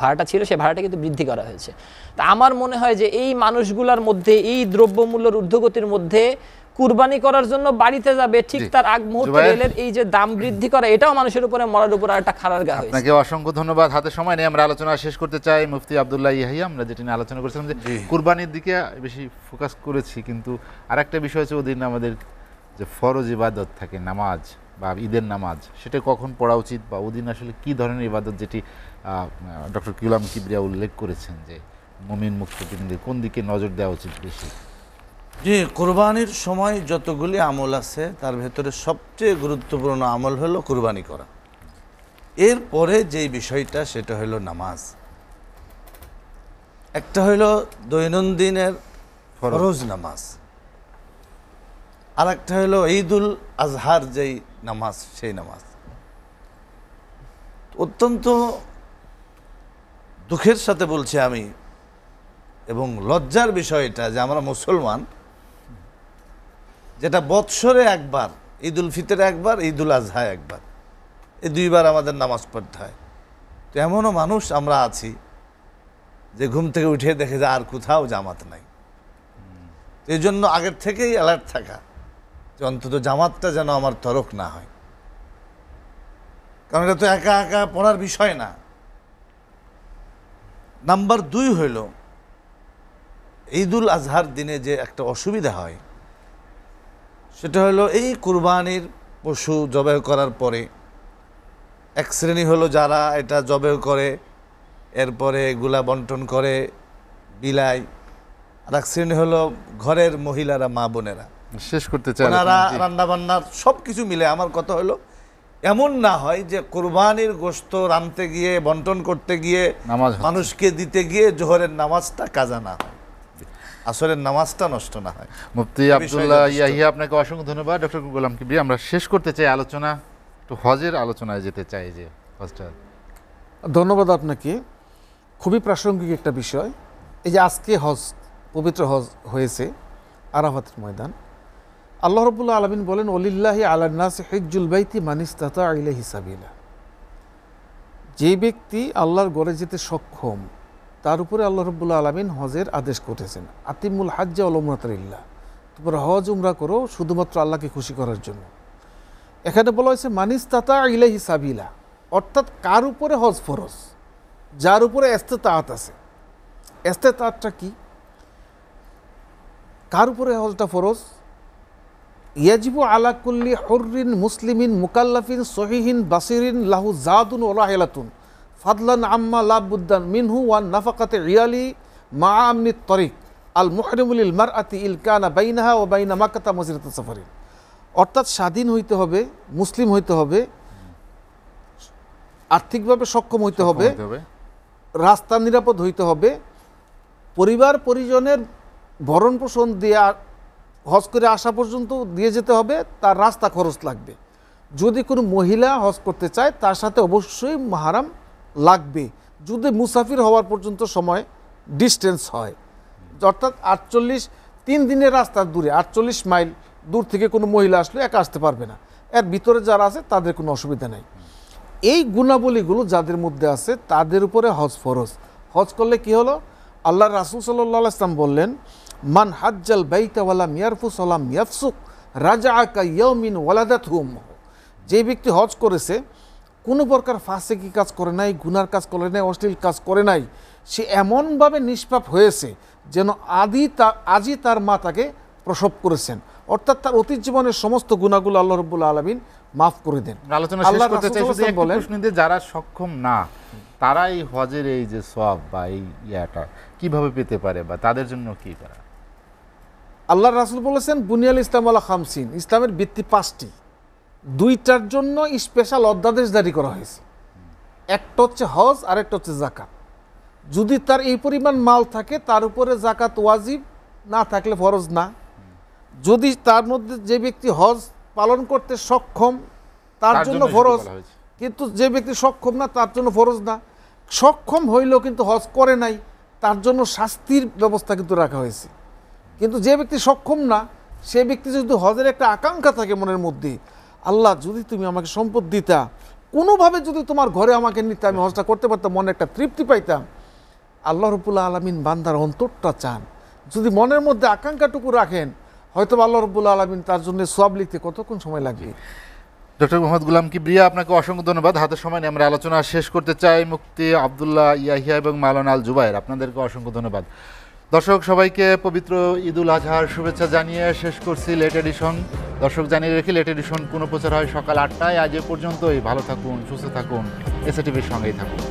ভাড়াটা ছিল, সে ভাড়াটা কিন্তু বৃদ্ধি করা হয়েছে। তা আমার মনে হয় যে এই মানুষগুলোর মধ্যে, এই দ্রব্যমূল্যের ঊর্ধ্বগতির মধ্যে কুরবানি করার জন্য বাড়িতে যাবে, ঠিক তার আগ মুহূর্তে রেলের এই যে দাম বৃদ্ধি করা, এটাও মানুষের উপরে, মরার উপর একটা খারাপ গা হয়েছে। আপনাকে অসংখ্য ধন্যবাদ। হাতে সময় নেই, আমরা আলোচনা শেষ করতে চাই। মুফতি আব্দুল্লাহ ইয়াহিয়া, আমরা যেটা নিয়ে আলোচনা করেছিলাম যে কুরবানির দিকে বেশি ফোকাস করেছি, কিন্তু আরেকটা বিষয় হচ্ছে ওদিন আমাদের যে ফরজ ইবাদত থাকে, নামাজ বা ঈদের নামাজ, সেটা কখন পড়া উচিত, বা ওদিন আসলে কি ধরনের ইবাদত, যেটি ডক্টর কিউলাম কিবরিয়া উল্লেখ করেছেন যে মুমিন মুক্তদিনদের কোন দিকে নজর দেওয়া উচিত বেশি। জি, কুরবানির সময় যতগুলি আমল আছে তার ভেতরে সবচেয়ে গুরুত্বপূর্ণ আমল হলো কুরবানি করা। এরপরে যেই বিষয়টা সেটা হলো নামাজ। একটা হলো দৈনন্দিনের ফরজ নামাজ, আর একটা হলো ঈদুল আজহার যেই নামাজ, সেই নামাজ। অত্যন্ত দুঃখের সাথে বলছি আমি, এবং লজ্জার বিষয় এটা যে আমরা মুসলমান, যেটা বৎসরে একবার, ঈদুল ফিতরে একবার, ঈদুল আজহা একবার, এই 2 বার আমাদের নামাজ পড়তে হয়। তো এমনও মানুষ আমরা আছি যে ঘুম থেকে উঠে দেখে যে আর কোথাও জামাত নাই। এই জন্য আগের থেকেই অ্যালার্ট থাকা যে অন্তত জামাতটা যেন আমার তরক না হয়, কারণ এটা তো একা একা পড়ার বিষয় না। নাম্বার 2 হইল ঈদুল আজহার দিনে যে একটা অসুবিধা হয়, সেটা হলো এই কুরবানির পশু জবাই করার পরে এক শ্রেণী হলো যারা এটা জবাই করে এরপরে এগুলা বন্টন করে বিলায়, আর এক শ্রেণী হলো ঘরের মহিলারা, মা বোনেরা, শেষ করতে চাই, ওনারা রান্না বান্নার সব কিছু মিলে। আমার কথা হলো এমন না হয় যে কুরবানির গোশত রানতে গিয়ে, বন্টন করতে গিয়ে, মানুষকে দিতে গিয়ে জোহরের নামাজটা কাজা না হয়, আসরের নামাজটা নষ্ট না হয়। মুফতি আব্দুল্লাহ ইয়াহিয়া, আপনাকে অসংখ্য ধন্যবাদ। ডক্টর গোলাম কিবরিয়া, আমরা শেষ করতে চাই আলোচনা, একটু হজের আলোচনায় যেতে চাই। যে হজটা, ধন্যবাদ আপনাকে। খুবই প্রাসঙ্গিক একটা বিষয়। এই যে আজকে হজ, পবিত্র হজ হয়েছে আরাফাতের ময়দান। আল্লাহ রাব্বুল আলামিন বলেন, ওলিল্লাহি আলান নাসি হিজ্জুল বাইতি মান ইসতাতা ইলাইহি সাবিলা। যে ব্যক্তি আল্লাহর ঘরে যেতে সক্ষম, তার উপরে আল্লাহ রাব্বুল আলামিন হজের আদেশ করেছেন। আতিমুল হাজ্জা ওয়াল উমরাতা লিল্লাহ, তোমরা হজ উমরা করো শুধুমাত্র আল্লাহকে খুশি করার জন্য। এখানে বলা হয়েছে মান ইসতাতা ইলাইহি সাবিলা, অর্থাৎ কার উপরে হজ ফরজ, যার উপরে ইস্তেতাআত আছে। ইস্তেতাআতটা কি, কার উপরে হজটা ফরজ? ইয়াজিবু আলা কুল্লি হুররিন মুসলিমিন মুকাল্লাফিন সহিহিন বাসিরিন লাহু জাদুন ওয়া রাহিলাতুন ফাদলান আম্মা লা বুদ্দান মিনহু ওয়ান নাফাকাতে ইয়ালি মা আমনি তরিক আল মুহরিমুল মারআতি ইল কানা বাইনাহা ও বাইনা মাক্কাতা মসজিরাত সাফারিন, অর্থাৎ স্বাধীন হইতে হবে, মুসলিম হইতে হবে, আর্থিকভাবে সক্ষম হইতে হবে, রাস্তা নিরাপদ হইতে হবে, পরিবার পরিজনের ভরণ পোষণ দিয়ে হজ করে আসা পর্যন্ত দিয়ে যেতে হবে, তার রাস্তা খরচ লাগবে। যদি কোনো মহিলা হজ করতে চায় তার সাথে অবশ্যই মাহরাম লাগবে, যদি মুসাফির হওয়ার পর্যন্ত সময় ডিস্টেন্স হয়, অর্থাৎ 3 দিনের রাস্তার দূরে 48 মাইল দূর থেকে কোনো মহিলা আসলে একা আসতে পারবে না, এর ভিতরে যারা আছে তাদের কোনো অসুবিধা নেই। এই গুণাবলীগুলো যাদের মধ্যে আছে তাদের উপরে হজ ফরজ। হজ করলে কি হলো, আল্লাহ রাসূল সাল্লাল্লাহু আলাইহি ওয়াসাল্লাম বললেন, মান হাজ্জাল বাইতা ওয়ালাম ইয়ারফুস ওয়ালাম ইয়াফসুক রাজাআ কা ইয়াউমিন ওয়ালাদাতহু উম্মুহু। যে ব্যক্তি হজ করেছে, কোনো প্রকার ফাসিকি কাজ করে নাই, গুনার কাজ করে নাই, অশ্লীল কাজ করে নাই, সে এমনভাবে নিষ্পাপ হয়েছে যেন আজই তার মা তাকে প্রসব করেছেন, অর্থাৎ তার অতীত জীবনের সমস্ত গুনাহগুলো আল্লাহ রাব্বুল আলামিন মাফ করে দেন। আলোচনা শেষ করতে চাই শুধু একটা প্রশ্ন দিয়ে, যারা সক্ষম না তারা এই হজের এই যে সওয়াব বা এই ইয়াটা কিভাবে পেতে পারে বা তাদের জন্য কি করা? আল্লাহ রাসূল বলেছেন বুনিয়াল ইসলাম আলা খামসিন, ইসলামের ভিত্তি 5টি, 2টার জন্য স্পেশাল অধ্যাদেশ জারি করা হয়েছে। একটা হচ্ছে হজ আর একটা হচ্ছে যাকাত। যদি তার এই পরিমাণ মাল থাকে তার উপরে যাকাত ওয়াজিব, না থাকলে ফরজ না। যদি তার মধ্যে যে ব্যক্তি হজ পালন করতে সক্ষম তার জন্য ফরজ, কিন্তু যে ব্যক্তি সক্ষম না তার জন্য ফরজ না। সক্ষম হইলেও কিন্তু হজ করে নাই, তার জন্য শাস্তির ব্যবস্থা কিন্তু রাখা হয়েছে। কিন্তু যে ব্যক্তি সক্ষম না, সে ব্যক্তি যদি হজের একটা আকাঙ্ক্ষা থাকে মনের মধ্যে, আল্লাহ যদি তুমি আমাকে সম্পদ দিতা, কোনোভাবে যদি তোমার ঘরে আমাকে নিতে, আমি হজটা করতে পারতাম, মনে একটা তৃপ্তি পাইতাম। আল্লাহ রাব্বুল আলামিন বান্দার অন্তরটা চান। যদি মনের মধ্যে আকাঙ্ক্ষাটুকু রাখেন, হয়তো আল্লাহ রাব্বুল আলামিন তার জন্য সওয়াব লিখতে কতক্ষণ সময় লাগবে। ডক্টর মোহাম্মদ গোলাম কিবরিয়া, আপনাকে অসংখ্য ধন্যবাদ। হাতের সময় নিয়ে আমরা আলোচনা শেষ করতে চাই। মুফতি আব্দুল্লাহ ইয়াহিয়া এবং মাওলানা আল জুবায়ের, আপনাদেরকে অসংখ্য ধন্যবাদ। দর্শক সবাইকে পবিত্র ঈদুল আজহার শুভেচ্ছা জানিয়ে শেষ করছি লেট এডিশন। দর্শক জানিয়ে রেখে লেট এডিশন পুনঃপ্রচার হয় সকাল 8টায়। আজ এ পর্যন্তই। ভালো থাকুন, সুস্থ থাকুন, এসএ টিভির সঙ্গেই থাকুন।